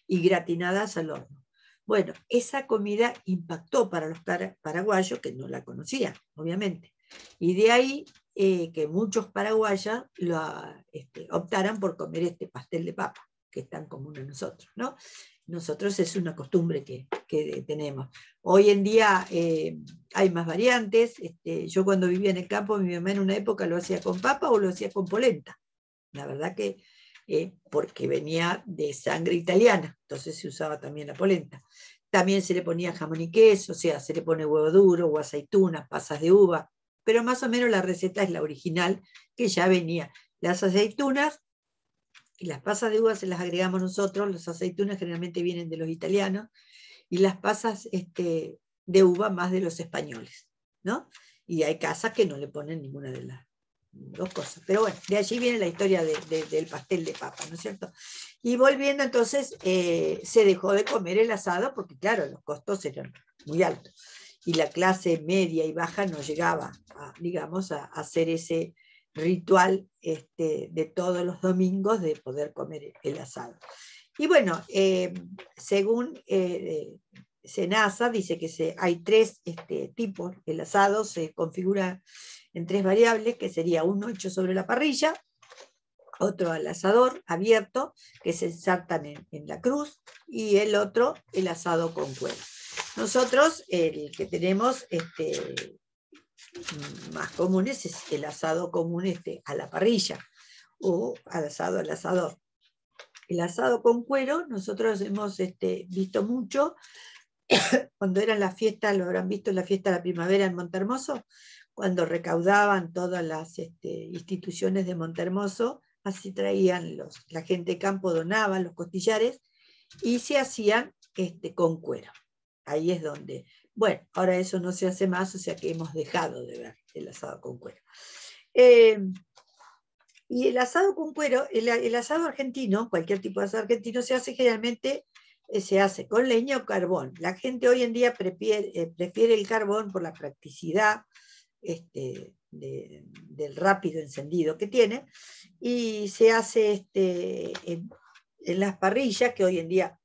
y gratinadas al horno. Bueno, esa comida impactó para los paraguayos, que no la conocían, obviamente, y de ahí que muchos paraguayos optaran por comer este pastel de papa, que es tan común a nosotros, ¿no? Nosotros es una costumbre que tenemos. Hoy en día hay más variantes. Yo cuando vivía en el campo, mi mamá en una época lo hacía con papa o lo hacía con polenta. La verdad que porque venía de sangre italiana, entonces se usaba también la polenta. También se le ponía jamón y queso, o sea, se le pone huevo duro o aceitunas, pasas de uva, pero más o menos la receta es la original, que ya venía. Las aceitunas y las pasas de uva se las agregamos nosotros, las aceitunas generalmente vienen de los italianos, y las pasas de uva más de los españoles, ¿no? Y hay casas que no le ponen ninguna de las dos cosas. Pero bueno, de allí viene la historia del pastel de papa, ¿no es cierto? Y volviendo entonces, se dejó de comer el asado porque claro, los costos eran muy altos. Y la clase media y baja no llegaba, digamos, a hacer ese ritual de todos los domingos de poder comer el asado. Y bueno, según Senasa, dice que hay tres tipos. El asado se configura en tres variables, que sería uno hecho sobre la parrilla, otro al asador abierto, que se ensartan en la cruz, y el otro, el asado con cuero. Nosotros, el que tenemos más comunes es el asado común a la parrilla, o al asador. El asado con cuero, nosotros hemos visto mucho, cuando eran las fiestas, lo habrán visto en la fiesta de la primavera en Montehermoso, cuando recaudaban todas las instituciones de Montehermoso, así traían la gente de campo, donaban los costillares, y se hacían con cuero. Ahí es donde, bueno, ahora eso no se hace más, o sea que hemos dejado de ver el asado con cuero. Y el asado con cuero, el asado argentino, cualquier tipo de asado argentino, se hace generalmente, se hace con leña o carbón. La gente hoy en día prefiere el carbón por la practicidad del rápido encendido que tiene, y se hace en las parrillas, que hoy en día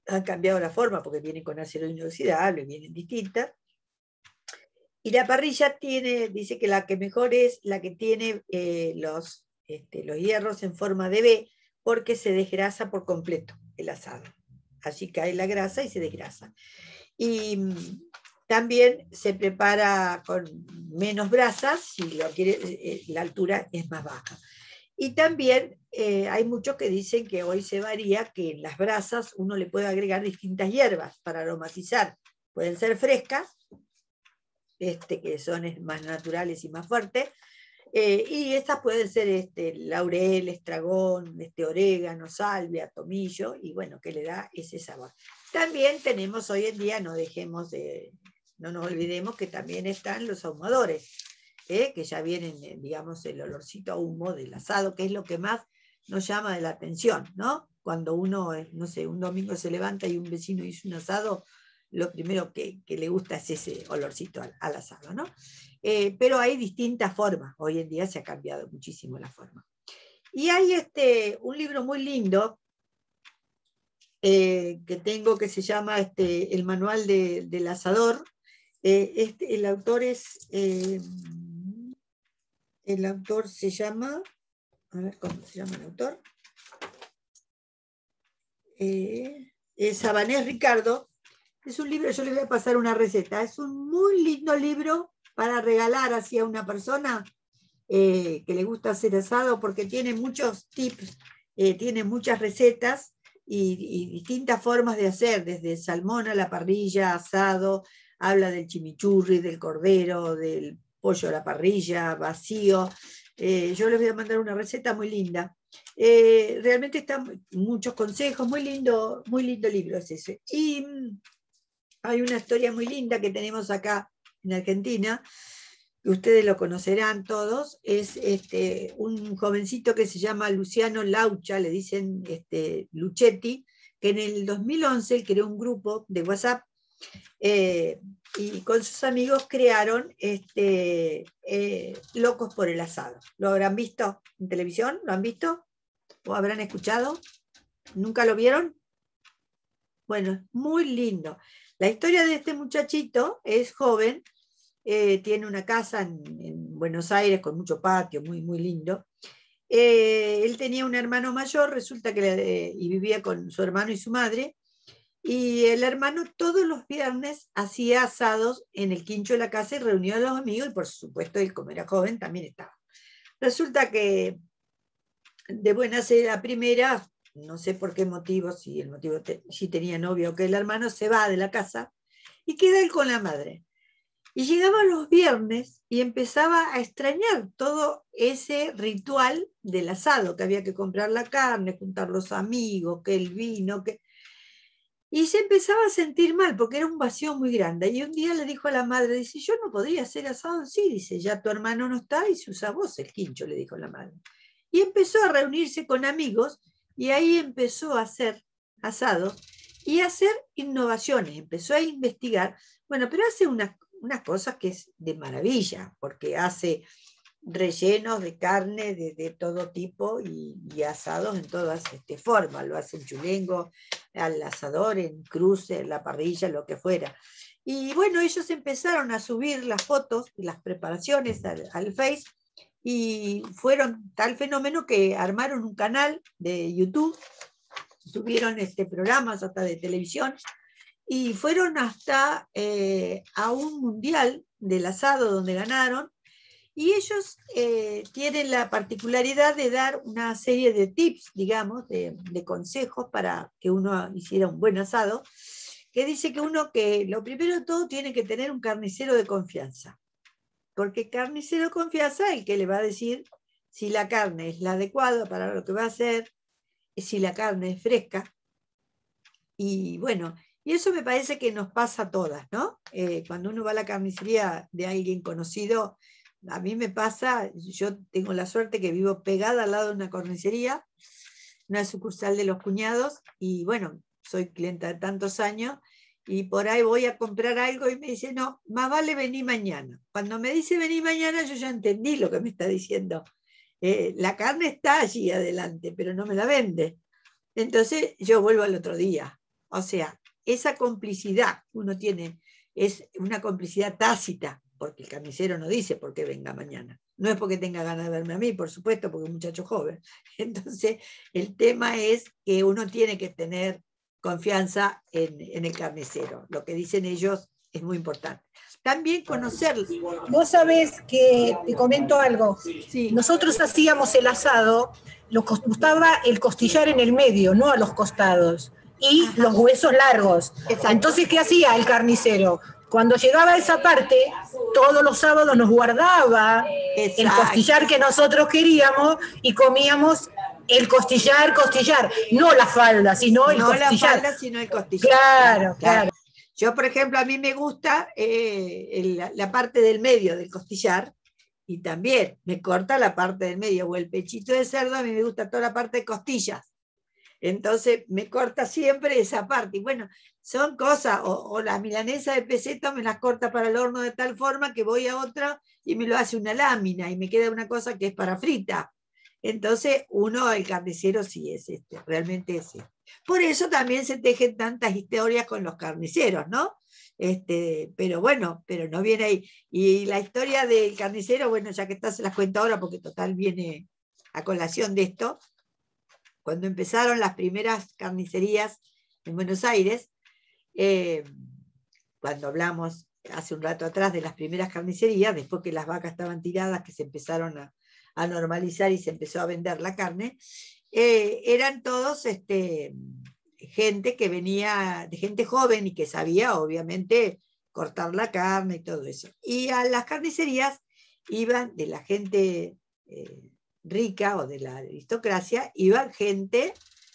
han cambiado la forma porque vienen con acero inoxidable, vienen distintas. Y la parrilla dice que la que mejor es la que tiene los hierros en forma de V, porque se desgrasa por completo el asado. Allí cae la grasa y se desgrasa. Y también se prepara con menos brasas, si lo quiere, la altura es más baja. Y también hay muchos que dicen que hoy se varía, que en las brasas uno le puede agregar distintas hierbas para aromatizar. Pueden ser frescas, que son más naturales y más fuertes, y estas pueden ser laurel, estragón, orégano, salvia, tomillo, y bueno, que le da ese sabor. También tenemos hoy en día, no nos olvidemos que también están los ahumadores, que ya vienen, digamos, el olorcito a humo del asado, que es lo que más nos llama de la atención, ¿no? Cuando uno, no sé, un domingo se levanta y un vecino hizo un asado, lo primero que le gusta es ese olorcito al asado, ¿no? Pero hay distintas formas, hoy en día se ha cambiado muchísimo la forma. Y hay un libro muy lindo que tengo que se llama El Manual del Asador. El autor se llama, a ver cómo se llama el autor, es Sabanés Ricardo. Es un libro, yo les voy a pasar una receta, es un muy lindo libro para regalar así a una persona que le gusta hacer asado, porque tiene muchos tips, tiene muchas recetas y distintas formas de hacer, desde salmón a la parrilla, asado, habla del chimichurri, del cordero, del pollo a la parrilla, vacío. Yo les voy a mandar una receta muy linda. Realmente están muchos consejos, muy lindo libro es ese. Y hay una historia muy linda que tenemos acá en Argentina, que ustedes lo conocerán todos, es un jovencito que se llama Luciano Laucha, le dicen Luchetti, que en el 2011 él creó un grupo de WhatsApp y con sus amigos crearon Locos por el Asado. ¿Lo habrán visto en televisión? ¿Lo han visto? ¿O habrán escuchado? ¿Nunca lo vieron? Bueno, muy lindo. La historia de este muchachito es joven, tiene una casa en Buenos Aires con mucho patio, muy, muy lindo. Él tenía un hermano mayor, resulta que y vivía con su hermano y su madre, y el hermano todos los viernes hacía asados en el quincho de la casa y reunía a los amigos, y por supuesto él, como era joven, también estaba. Resulta que de buenas a primera, no sé por qué motivo, si tenía novio o que el hermano se va de la casa y queda él con la madre. Y llegaba los viernes y empezaba a extrañar todo ese ritual del asado, que había que comprar la carne, juntar los amigos, que el vino, Y se empezaba a sentir mal, porque era un vacío muy grande. Y un día le dijo a la madre, dice, yo no podría hacer asado. Sí, dice, ya tu hermano no está y se usa vos el quincho, le dijo la madre. Y empezó a reunirse con amigos y ahí empezó a hacer asados y a hacer innovaciones. Empezó a investigar. Bueno, pero hace unas cosas que es de maravilla, porque hace rellenos de carne de todo tipo y asados en todas formas. Lo hace en chulengo, al asador, en cruce, en la parrilla, lo que fuera. Y bueno, ellos empezaron a subir las fotos y las preparaciones al Face, y fueron tal fenómeno que armaron un canal de YouTube, tuvieron programas hasta de televisión, y fueron hasta a un mundial del asado donde ganaron. Y ellos tienen la particularidad de dar una serie de tips, digamos, de consejos para que uno hiciera un buen asado, que dice que lo primero de todo tiene que tener un carnicero de confianza, porque carnicero de confianza es el que le va a decir si la carne es la adecuada para lo que va a hacer, si la carne es fresca, y bueno, y eso me parece que nos pasa a todas, ¿no? Cuando uno va a la carnicería de alguien conocido, a mí me pasa, yo tengo la suerte que vivo pegada al lado de una carnicería, una sucursal de Los Cuñados, y bueno, soy clienta de tantos años, y por ahí voy a comprar algo y me dice, no, más vale vení mañana. Cuando me dice vení mañana, yo ya entendí lo que me está diciendo. La carne está allí adelante, pero no me la vende. Entonces yo vuelvo al otro día. O sea, esa complicidad uno tiene, es una complicidad tácita, porque el carnicero no dice por qué venga mañana. No es porque tenga ganas de verme a mí, por supuesto, porque es un muchacho joven. Entonces, el tema es que uno tiene que tener confianza en el carnicero. Lo que dicen ellos es muy importante. También conocer. Vos sabés que, te comento algo, Sí. nosotros hacíamos el asado, nos gustaba el costillar en el medio, no a los costados, y Ajá. los huesos largos. Exacto. Entonces, ¿qué hacía el carnicero? Cuando llegaba a esa parte, todos los sábados nos guardaba el Exacto. costillar que nosotros queríamos y comíamos el costillar, no la falda, sino el No la costillar. falda, sino el costillar. Claro, claro. Yo, por ejemplo, a mí me gusta la parte del medio del costillar, y también me corta la parte del medio, o el pechito de cerdo, a mí me gusta toda la parte de costillas. Entonces me corta siempre esa parte. Y bueno, son cosas, o la milanesa de peseto me las corta para el horno de tal forma que voy a otra y me lo hace una lámina y me queda una cosa que es para frita. Entonces uno, el carnicero sí es realmente es. Por eso también se tejen tantas historias con los carniceros, ¿no? Pero bueno, pero no viene ahí. Y la historia del carnicero, bueno, ya que está, se las cuento ahora porque total viene a colación de esto. Cuando empezaron las primeras carnicerías en Buenos Aires, cuando hablamos hace un rato atrás de las primeras carnicerías, después que las vacas estaban tiradas, que se empezaron a normalizar y se empezó a vender la carne, eran todos gente que venía, de gente joven y que sabía obviamente cortar la carne y todo eso. Y a las carnicerías iban de la gente rica o de la aristocracia, iban gente,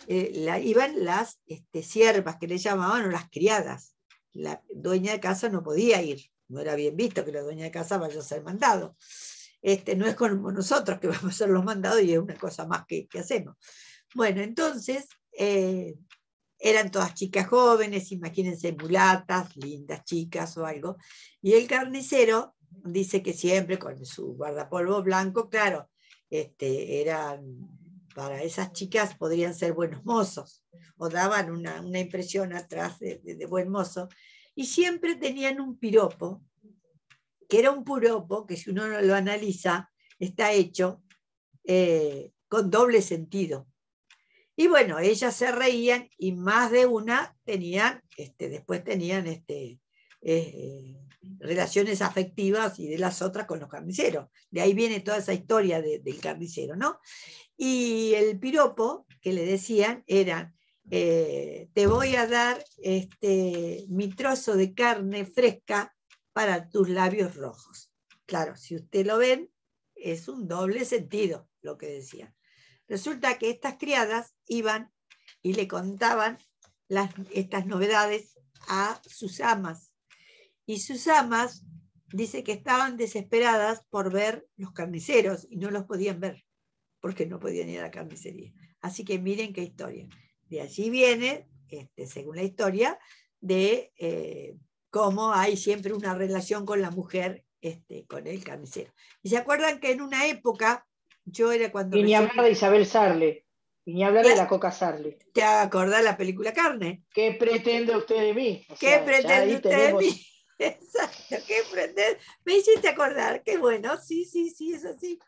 iban las siervas que le llamaban, o las criadas. La dueña de casa no podía ir, no era bien visto que la dueña de casa vaya a ser mandado. No es como nosotros que vamos a ser los mandados y es una cosa más que hacemos. Bueno, entonces eran todas chicas jóvenes, imagínense, mulatas, lindas chicas o algo, y el carnicero dice que siempre con su guardapolvo blanco, claro, eran, para esas chicas podrían ser buenos mozos, o daban una impresión atrás de buen mozo, y siempre tenían un piropo, que era un piropo que si uno lo analiza, está hecho con doble sentido. Y bueno, ellas se reían y más de una tenían, después tenían relaciones afectivas y de las otras con los carniceros. De ahí viene toda esa historia del carnicero, ¿no? Y el piropo que le decían era, te voy a dar mi trozo de carne fresca para tus labios rojos. Claro, si usted lo ven, es un doble sentido lo que decían. Resulta que estas criadas iban y le contaban estas novedades a sus amas. Y sus amas, dice que estaban desesperadas por ver los carniceros y no los podían ver, porque no podían ir a la carnicería. Así que miren qué historia. De allí viene, según la historia, de cómo hay siempre una relación con la mujer, con el carnicero. ¿Y se acuerdan que en una época, yo era cuando... Y ni hablar de Isabel Sarle, y ni hablar de la Coca Sarle. ¿Te acordás la película Carne? ¿Qué pretende usted de mí? ¿Qué pretende usted de mí? Exacto, ¿qué pretende? Me hiciste acordar, qué bueno, sí, es así.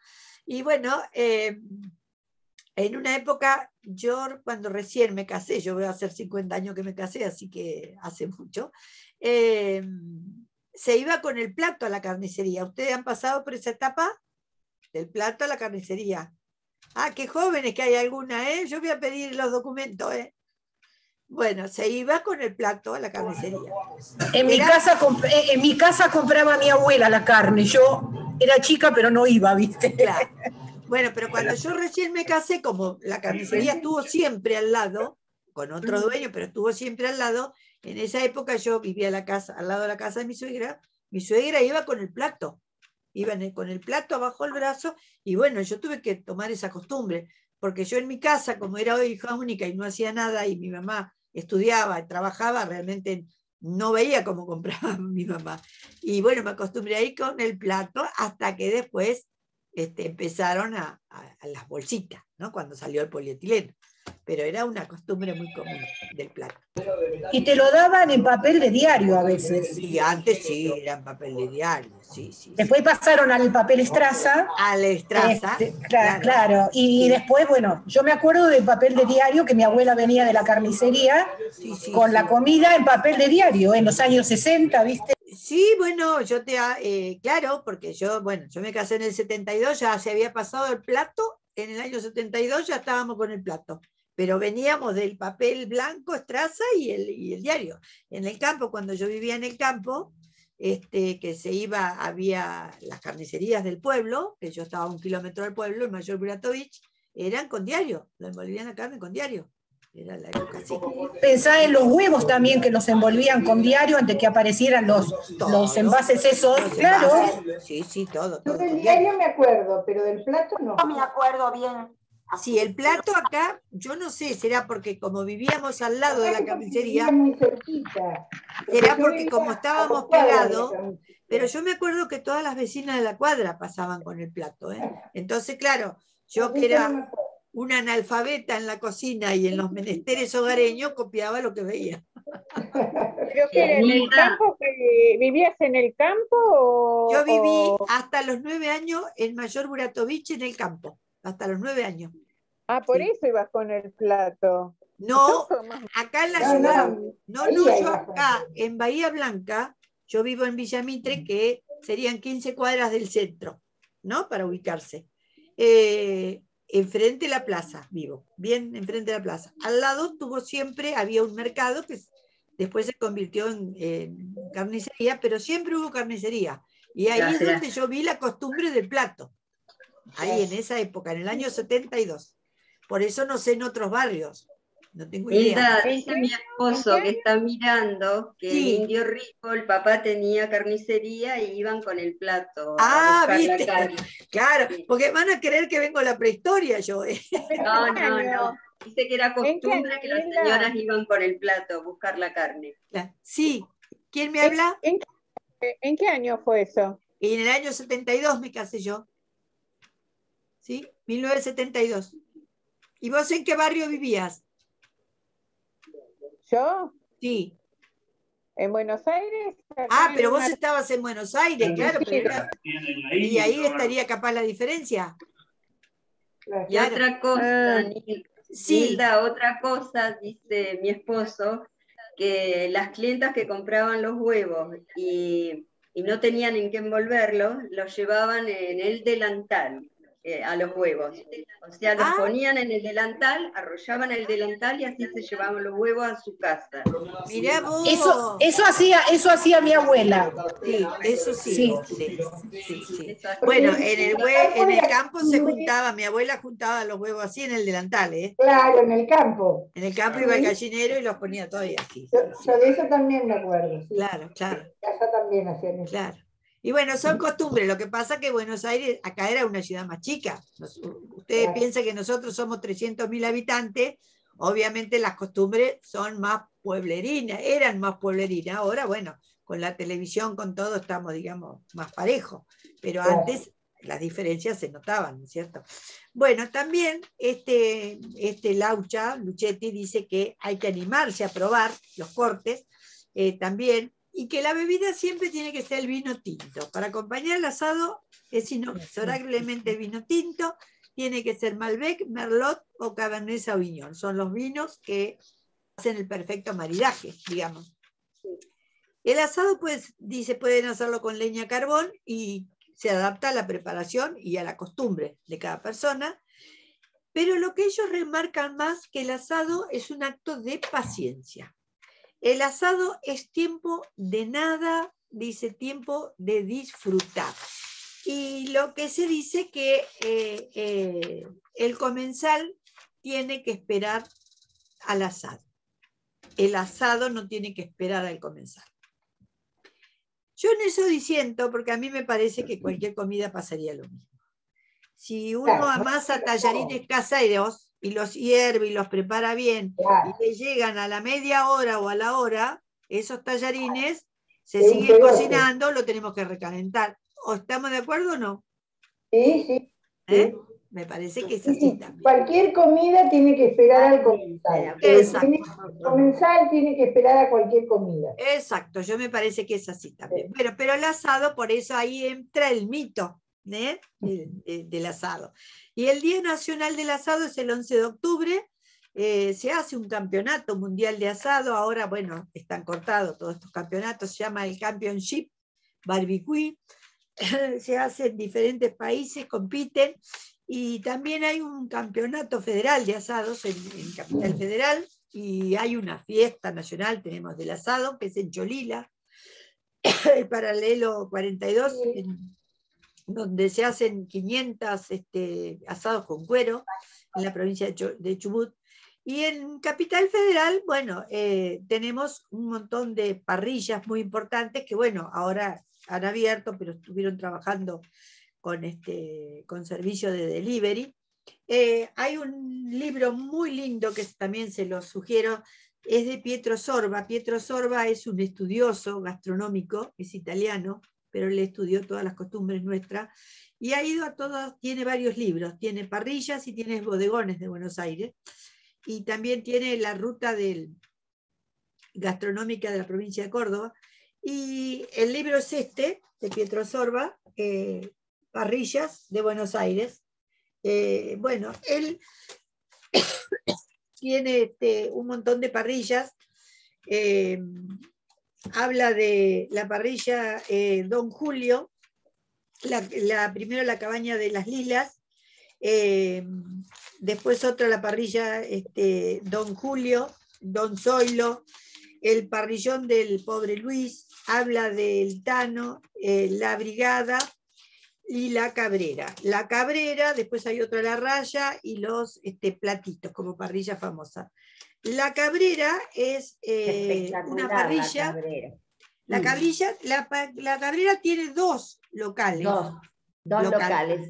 Y bueno, en una época, yo cuando recién me casé, yo voy a hacer 50 años que me casé, así que hace mucho, se iba con el plato a la carnicería. ¿Ustedes han pasado por esa etapa? Del plato a la carnicería. Ah, qué jóvenes que hay alguna, ¿eh? Yo voy a pedir los documentos, ¿eh? Bueno, se iba con el plato a la carnicería. En mi casa compraba mi abuela la carne. Yo era chica, pero no iba, ¿viste? Claro. Bueno, pero cuando yo recién me casé, como la carnicería estuvo siempre al lado, con otro dueño, pero estuvo siempre al lado, en esa época yo vivía en la casa, al lado de la casa de mi suegra iba con el plato. Iban con el plato abajo del brazo, y bueno, yo tuve que tomar esa costumbre, porque yo en mi casa, como era hija única y no hacía nada, y mi mamá estudiaba y trabajaba, realmente no veía cómo compraba mi mamá. Y bueno, me acostumbré a ir con el plato hasta que después empezaron a las bolsitas, ¿no? Cuando salió el polietileno. Pero era una costumbre muy común del plato. Y te lo daban en papel de diario a veces. Y antes sí, era en papel de diario, sí. Después pasaron al papel estraza. Al estraza. Claro. Y después, bueno, yo me acuerdo del papel de diario, que mi abuela venía de la carnicería con la comida en papel de diario, en los años 60, ¿viste? Sí, bueno, claro, porque yo me casé en el 72, ya se había pasado el plato, en el año 72 ya estábamos con el plato, pero veníamos del papel blanco, estraza y el diario. En el campo, cuando yo vivía en el campo, que había las carnicerías del pueblo, que yo estaba a 1 kilómetro del pueblo, el Mayor Buratovich, eran con diario, lo envolvían la carne con diario. Era la época así. Pensá en los huevos también, que los envolvían con diario antes que aparecieran los envases esos. Claro. Sí, todo. Yo del diario me acuerdo, pero del plato no. No me acuerdo bien. Sí, el plato acá, yo no sé, será porque como vivíamos al lado de la carnicería, muy cerquita. será porque como estábamos pegados, pero yo me acuerdo que todas las vecinas de la cuadra pasaban con el plato, ¿eh? Entonces, claro, yo que era una analfabeta en la cocina y en los menesteres hogareños, copiaba lo que veía. ¿Pero qué era, en el campo? ¿Vivías en el campo? Yo viví hasta los 9 años en Mayor Buratovich en el campo, hasta los 9 años. Ah, por eso ibas con el plato. No, acá en la ciudad. No, yo acá, en Bahía Blanca, yo vivo en Villa Mitre, que serían 15 cuadras del centro, ¿no? Para ubicarse. Enfrente de la plaza vivo, bien enfrente de la plaza. Al lado había un mercado que después se convirtió en carnicería, pero siempre hubo carnicería. Y ahí es donde yo vi la costumbre del plato. Ahí en esa época, en el año 72. Por eso no sé en otros barrios. No tengo idea. Hilda, dice mi esposo que está mirando que el Indio Rico, el papá tenía carnicería y iban con el plato a buscar ¿viste? la carne. Claro, porque van a creer que vengo a la prehistoria yo. No. Dice que era costumbre que las señoras iban con el plato a buscar la carne. Sí. ¿Quién me habla? ¿En qué año fue eso? Y en el año 72 me casé yo. ¿Sí? 1972. ¿Y vos en qué barrio vivías? ¿Yo? Sí. ¿En Buenos Aires? Pero vos estabas en Buenos Aires, claro. Y ahí estaría capaz la diferencia. Y otra cosa, Hilda, otra cosa, dice mi esposo, que las clientas que compraban los huevos y no tenían en qué envolverlos, los llevaban en el delantal. A los huevos. O sea, los ponían en el delantal, arrollaban el delantal y así se llevaban los huevos a su casa. Mirá vos. Eso hacía mi abuela. Sí, eso sí. Bueno, en el campo se juntaba, mi abuela juntaba los huevos así en el delantal, ¿eh? Claro, en el campo. En el campo iba el gallinero y los ponía todavía así. Yo de eso también me acuerdo. Sí. Claro. Casa también hacían eso. Claro. Y bueno, son costumbres. Lo que pasa que Buenos Aires, acá era una ciudad más chica. Ustedes piensan que nosotros somos 300.000 habitantes, obviamente las costumbres son más pueblerinas, eran más pueblerinas. Ahora, bueno, con la televisión, con todo, estamos, digamos, más parejos. Pero antes las diferencias se notaban, ¿no es cierto? Bueno, también Luchetti dice que hay que animarse a probar los cortes, también, y que la bebida siempre tiene que ser el vino tinto. Para acompañar el asado es inexorablemente el vino tinto, tiene que ser Malbec, Merlot o Cabernet Sauvignon. Son los vinos que hacen el perfecto maridaje, digamos. El asado, pues, dice, pueden hacerlo con leña, carbón, y se adapta a la preparación y a la costumbre de cada persona. Pero lo que ellos remarcan más, que el asado es un acto de paciencia. El asado es tiempo de nada, dice, tiempo de disfrutar. Y lo que se dice que el comensal tiene que esperar al asado. El asado no tiene que esperar al comensal. Yo en eso disiento, porque a mí me parece que cualquier comida pasaría lo mismo. Si uno amasa tallarines caseros y los hierve y los prepara bien, y le llegan a la media hora o a la hora, esos tallarines se siguen cocinando, lo tenemos que recalentar. ¿O estamos de acuerdo o no? Sí. Me parece que es así también. Cualquier comida tiene que esperar al comensal. El comensal tiene que esperar a cualquier comida. Exacto, yo me parece que es así también. Bueno, pero el asado, por eso ahí entra el mito del asado. Y el Día Nacional del Asado es el 11 de octubre. Se hace un campeonato mundial de asado. Ahora, bueno, están cortados todos estos campeonatos. Se llama el Championship barbecue, se hace en diferentes países, compiten, y también hay un campeonato federal de asados en Capital Federal, y hay una fiesta nacional, tenemos del asado, que es en Cholila, el paralelo 42, donde se hacen 500 asados con cuero, en la provincia de Chubut. Y en Capital Federal, bueno, tenemos un montón de parrillas muy importantes que, bueno, ahora han abierto, pero estuvieron trabajando con servicio de delivery. Hay un libro muy lindo que también se lo sugiero, es de Pietro Sorba. Pietro Sorba es un estudioso gastronómico, es italiano, pero él estudió todas las costumbres nuestras, y ha ido a todos, tiene varios libros, tiene parrillas y tiene bodegones de Buenos Aires, y también tiene la ruta gastronómica de la provincia de Córdoba, y el libro es de Pietro Sorba, Parrillas de Buenos Aires. Bueno, él tiene un montón de parrillas, habla de la parrilla Don Julio, primero la cabaña de las Lilas, después otra la parrilla Don Julio, Don Zoilo, el parrillón del Pobre Luis, habla del Tano, la Brigada y la Cabrera. La Cabrera, después hay otra La Raya y los platitos como parrilla famosa. La Cabrera es una parrilla. La Cabrera tiene dos locales. Dos locales.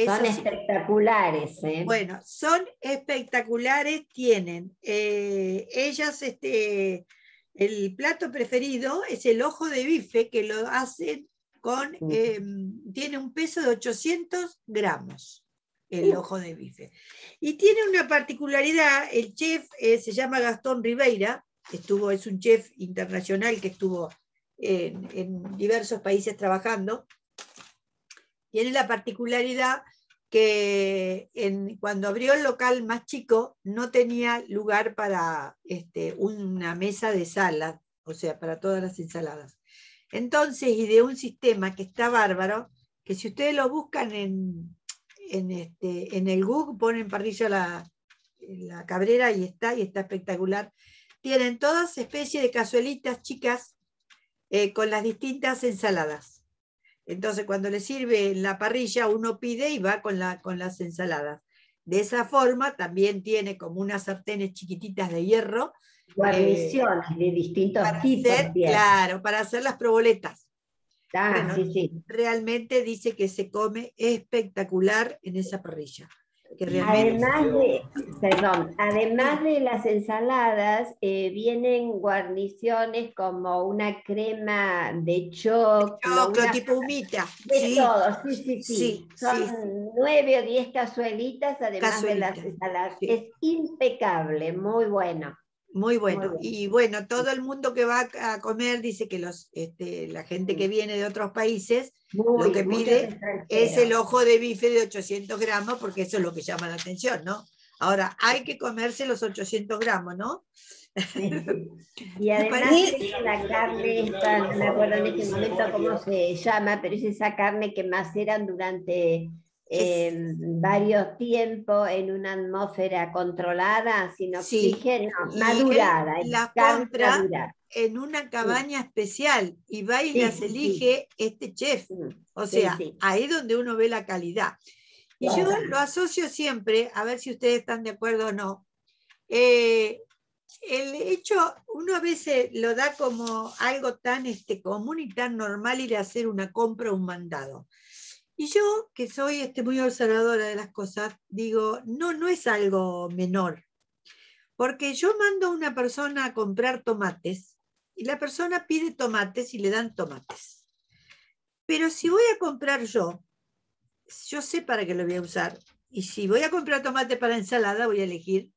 Son espectaculares. Bueno, son espectaculares. Tienen ellas, el plato preferido es el ojo de bife, que lo hacen con, tiene un peso de 800 gramos. El ojo de bife. Y tiene una particularidad, el chef se llama Gastón Ribeira, es un chef internacional que estuvo en diversos países trabajando. Tiene la particularidad que cuando abrió el local más chico no tenía lugar para una mesa de sala, o sea, para todas las ensaladas. Entonces ideó un sistema que está bárbaro, que si ustedes lo buscan en el Google, ponen parrilla la Cabrera y está espectacular. Tienen todas especies de cazuelitas chicas con las distintas ensaladas. Entonces cuando le sirve en la parrilla uno pide y va con las ensaladas. De esa forma también tiene como unas sartenes chiquititas de hierro. Guarniciones de distintos tipos. Claro, para hacer las proboletas. Bueno, sí. Realmente dice que se come espectacular en esa parrilla. Que además de las ensaladas, vienen guarniciones como una crema de choclo tipo humita. De todo, sí. Son 9 o 10 cazuelitas, además de las ensaladas. Sí. Es impecable, muy bueno. Muy bueno. Y bueno, todo el mundo que va a comer dice que la gente que viene de otros países lo que pide es el ojo de bife de 800 gramos, porque eso es lo que llama la atención, ¿no? Ahora, hay que comerse los 800 gramos, ¿no? Sí. Y además la carne esta, no me acuerdo en este momento cómo se llama, pero es esa carne que maceran durante varios tiempos en una atmósfera controlada, sin oxígeno, madurada. La compra en una cabaña especial y va y las elige este chef. O sea, ahí donde uno ve la calidad. Y yo lo asocio siempre, a ver si ustedes están de acuerdo o no. El hecho, uno a veces lo da como algo tan común y tan normal ir a hacer una compra o un mandado. Y yo, que soy muy observadora de las cosas, digo, no es algo menor. Porque yo mando a una persona a comprar tomates y la persona pide tomates y le dan tomates. Pero si voy a comprar yo sé para qué lo voy a usar. Y si voy a comprar tomate para ensalada, voy a elegir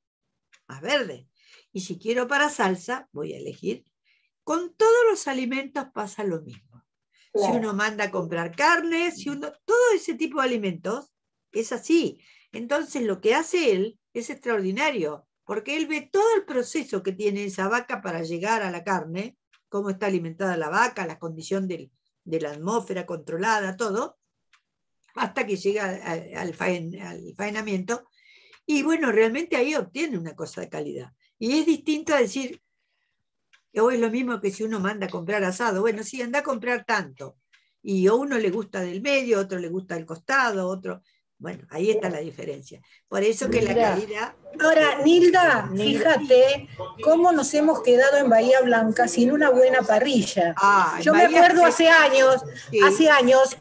más verde. Y si quiero para salsa, voy a elegir. Con todos los alimentos pasa lo mismo. Claro. Si uno manda a comprar carne, todo ese tipo de alimentos es así. Entonces lo que hace él es extraordinario, porque él ve todo el proceso que tiene esa vaca para llegar a la carne, cómo está alimentada la vaca, la condición del de la atmósfera controlada, todo, hasta que llega al faenamiento. Y bueno, realmente ahí obtiene una cosa de calidad. Y es distinto a decir, hoy es lo mismo que si uno manda a comprar asado. Bueno, sí, anda a comprar tanto. Y a uno le gusta del medio, a otro le gusta del costado, otro... Bueno, ahí está la diferencia. Por eso que la calidad... Ahora, Nilda, fíjate cómo nos hemos quedado en Bahía Blanca sin una buena parrilla. Yo me acuerdo hace años,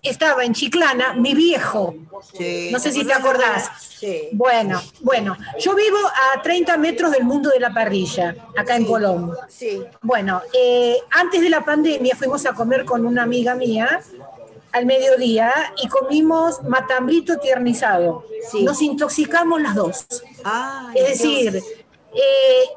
estaba en Chiclana, mi viejo. Sí, no sé si te acordás. Sí. Bueno, yo vivo a 30 metros del mundo de la parrilla, acá en Colón. Sí. Bueno, antes de la pandemia fuimos a comer con una amiga mía al mediodía y comimos matambrito tiernizado. Sí. Nos intoxicamos las dos. Es decir,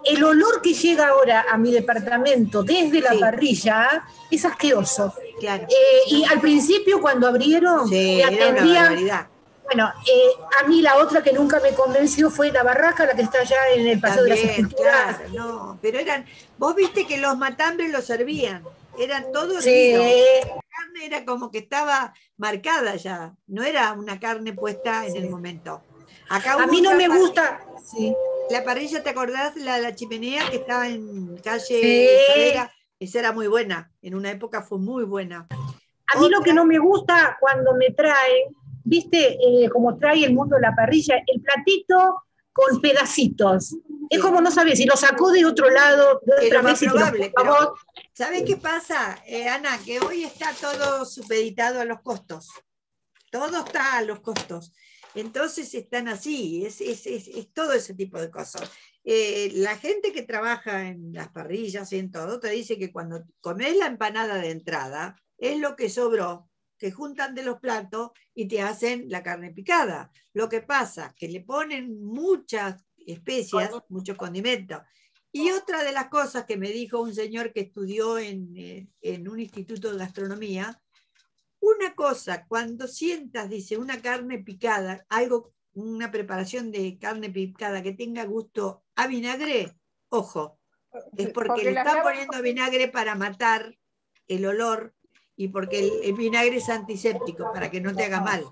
el olor que llega ahora a mi departamento desde la parrilla es asqueroso. Claro. Y al principio cuando abrieron, me atendían. Bueno, a mí la otra que nunca me convenció fue la barraca, la que está allá en el Paseo de las Esculturas. Claro, no, pero eran, vos viste que los matambres los servían, eran todos Sí. La carne era como que estaba marcada ya, no era una carne puesta en el momento. Acá a mí no me gusta. Sí. La parrilla, ¿te acordás? La chimenea que estaba en calle Sí. Saavedra, esa era muy buena, en una época fue muy buena. A mí lo que no me gusta cuando me traen, viste, como trae el mundo de la parrilla, el platito con pedacitos. Es como no sabes si lo sacó de otro lado, de otra vez. ¿Sabes qué pasa, Ana? Que hoy está todo supeditado a los costos. Todo está a los costos. Entonces están así, es todo ese tipo de cosas. La gente que trabaja en las parrillas y en todo, te dice que cuando comes la empanada de entrada, es lo que sobró, que juntan de los platos y te hacen la carne picada. Lo que pasa que le ponen muchas especias, muchos condimentos. Y otra de las cosas que me dijo un señor que estudió en un instituto de gastronomía, una cosa, cuando sientas, dice, una carne picada, una preparación de carne picada que tenga gusto a vinagre, ojo, es porque le están poniendo vinagre para matar el olor y porque el vinagre es antiséptico, para que no te haga mal.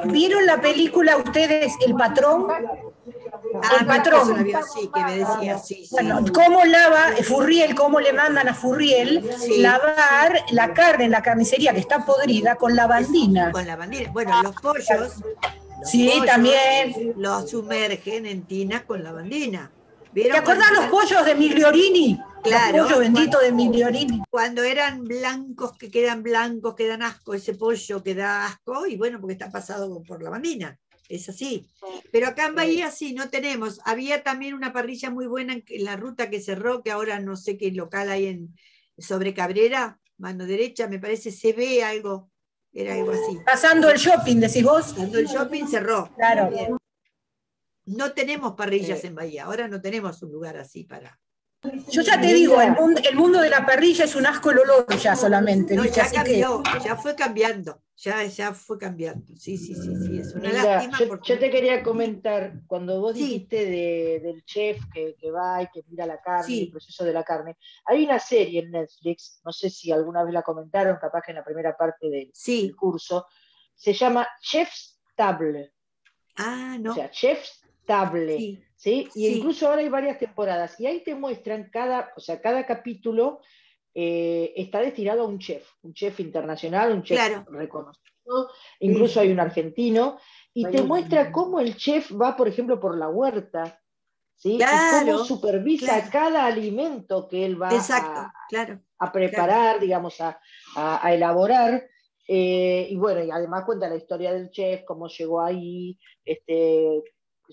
¿Vieron la película ustedes, El Patrón? El Patrón. Sí, que me decía, sí. Bueno, cómo lava Furriel, cómo le mandan a Furriel lavar la carne en la carnicería que está podrida con lavandina. Con lavandina. Bueno, los pollos. También. Los sumergen en tinas con lavandina. ¿Te acordás los pollos de Migliorini? Claro. Los pollos benditos de Migliorini. Cuando eran blancos, que quedan asco, ese pollo que da asco, y bueno, porque está pasado por lavandina. Es así. Pero acá en Bahía sí, no tenemos. Había también una parrilla muy buena en la ruta que cerró, que ahora no sé qué local hay sobre Cabrera, mano derecha, me parece, se ve algo. Era algo así. Pasando el shopping, decís vos. Pasando el shopping cerró. Claro. Bien. No tenemos parrillas en Bahía, ahora no tenemos un lugar así para... Yo ya te digo, el mundo de la parrilla es un asco el olor ya solamente. No, ya cambió, ya fue cambiando, ya fue cambiando. Sí, es una lástima. Yo te quería comentar, cuando vos dijiste del chef que va y que mira la carne, el proceso de la carne, hay una serie en Netflix, no sé si alguna vez la comentaron, capaz que en la primera parte del curso, se llama Chef's Table. Ah, no. O sea, Chef's Table. ¿Sí? Y incluso ahora hay varias temporadas y ahí te muestran cada capítulo está destinado a un chef internacional, un chef reconocido, incluso hay un argentino, y te muestra cómo el chef va, por ejemplo, por la huerta, ¿sí? Y cómo supervisa cada alimento que él va a preparar, digamos, a elaborar. Y bueno, y además cuenta la historia del chef, cómo llegó ahí,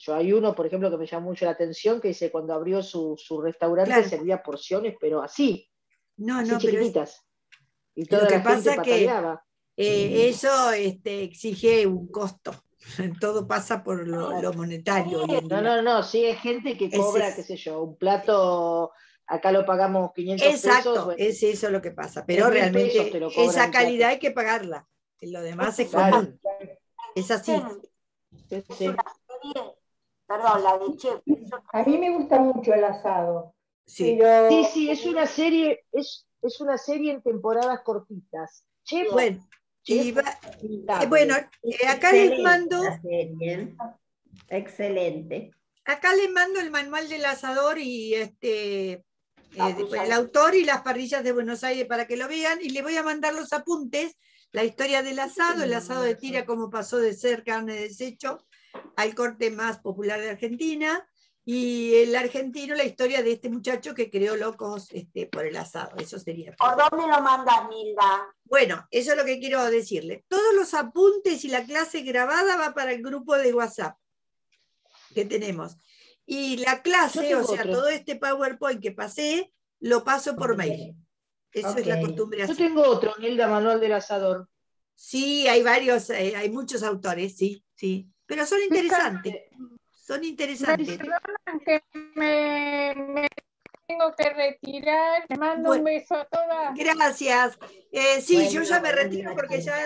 hay uno, por ejemplo, que me llamó mucho la atención, que dice cuando abrió su restaurante servía porciones, pero así chiquititas. Y toda la gente pataleaba. Eso exige un costo. Todo pasa por lo monetario. No, sí, hay gente que cobra, qué sé yo, un plato, acá lo pagamos 500 pesos. Exacto, es eso lo que pasa. Pero realmente esa calidad hay que pagarla. Lo demás es común. Es así. Perdón, la de chef. A mí me gusta mucho el asado. Sí, es una serie en temporadas cortitas. Bueno, bueno, acá les mando... Excelente. Acá les mando el manual del asador y el autor y las parrillas de Buenos Aires para que lo vean, y les voy a mandar los apuntes, la historia del asado, el asado de tira, cómo pasó de ser carne de desecho al corte más popular de Argentina, y el argentino, la historia de este muchacho que creó locos por el asado. Eso sería. ¿Por dónde lo mandas, Nilda? Bueno, eso es lo que quiero decirle. Todos los apuntes y la clase grabada va para el grupo de WhatsApp que tenemos. Y la clase, o sea, todo este PowerPoint que pasé, lo paso por mail. Eso es la costumbre así. Yo tengo otro, Nilda, manual del asador. Sí, hay varios, hay muchos autores, sí, sí. Pero son interesantes. Son interesantes. Que me tengo que retirar. Le mando un beso a todas. Gracias. Sí, bueno, yo ya me retiro porque ya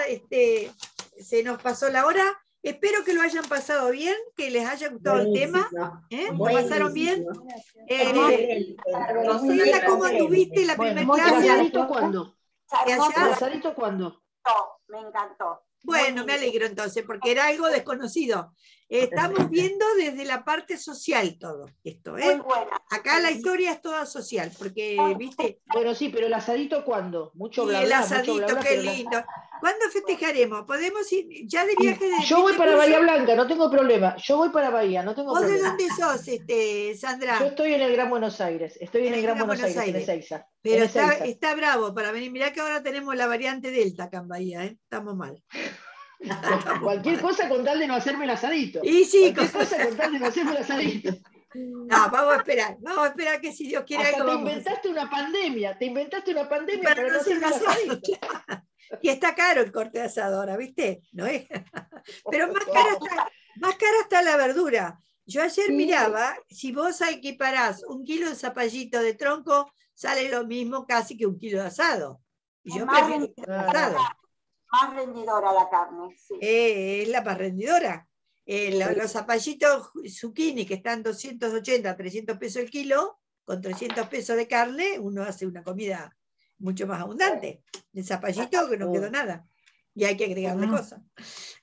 se nos pasó la hora. Espero que lo hayan pasado bien, que les haya gustado el tema. ¿Lo pasaron bien? Rosela, ¿cómo tuviste la primera clase? ¿Asadito cuándo? ¿Asadito cuándo? Me encantó. Bueno, me alegro entonces, porque era algo desconocido. Estamos viendo desde la parte social todo esto. Muy buena. Acá la historia es toda social, porque, ¿viste? Bueno, sí, pero el asadito ¿cuándo? Mucho bla, bla, el asadito, mucho bla, bla, qué lindo. ¿Cuándo festejaremos? ¿Podemos ir ya de viaje? Yo voy para Bahía Blanca, no tengo problema. Yo voy para Bahía, no tengo problema. ¿Vos de dónde sos, Sandra? Yo estoy en el Gran Buenos Aires. Estoy en el Gran Buenos Aires, en Ezeiza. Pero está bravo para venir. Mirá que ahora tenemos la variante Delta acá en Bahía, ¿eh? Estamos mal. Cualquier cosa con tal de no hacerme el asadito. Y sí, cualquier cosa con tal de no hacerme el asadito. No, vamos a esperar que si Dios quiere algo. Te inventaste una pandemia para no hacerme el asadito. Y está caro el corte de asado ahora, ¿viste? ¿No es? Pero más cara está la verdura. Yo ayer miraba, si vos equiparás 1 kilo de zapallito de tronco, sale lo mismo casi que 1 kilo de asado. Y yo prefiero el asado. Más rendidora la carne, sí. Es la más rendidora. Los zapallitos zucchini que están 280, 300 pesos el kilo, con 300 pesos de carne, uno hace una comida mucho más abundante. El zapallito que no quedó nada. Y hay que agregarle cosas.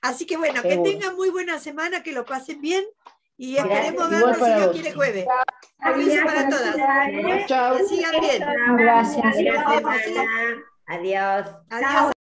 Así que bueno, que tengan muy buena semana, que lo pasen bien. Y esperemos vernos si Dios quiere jueves. Aviso para todas. Chao. Que sigan bien. Gracias. Adiós. Adiós.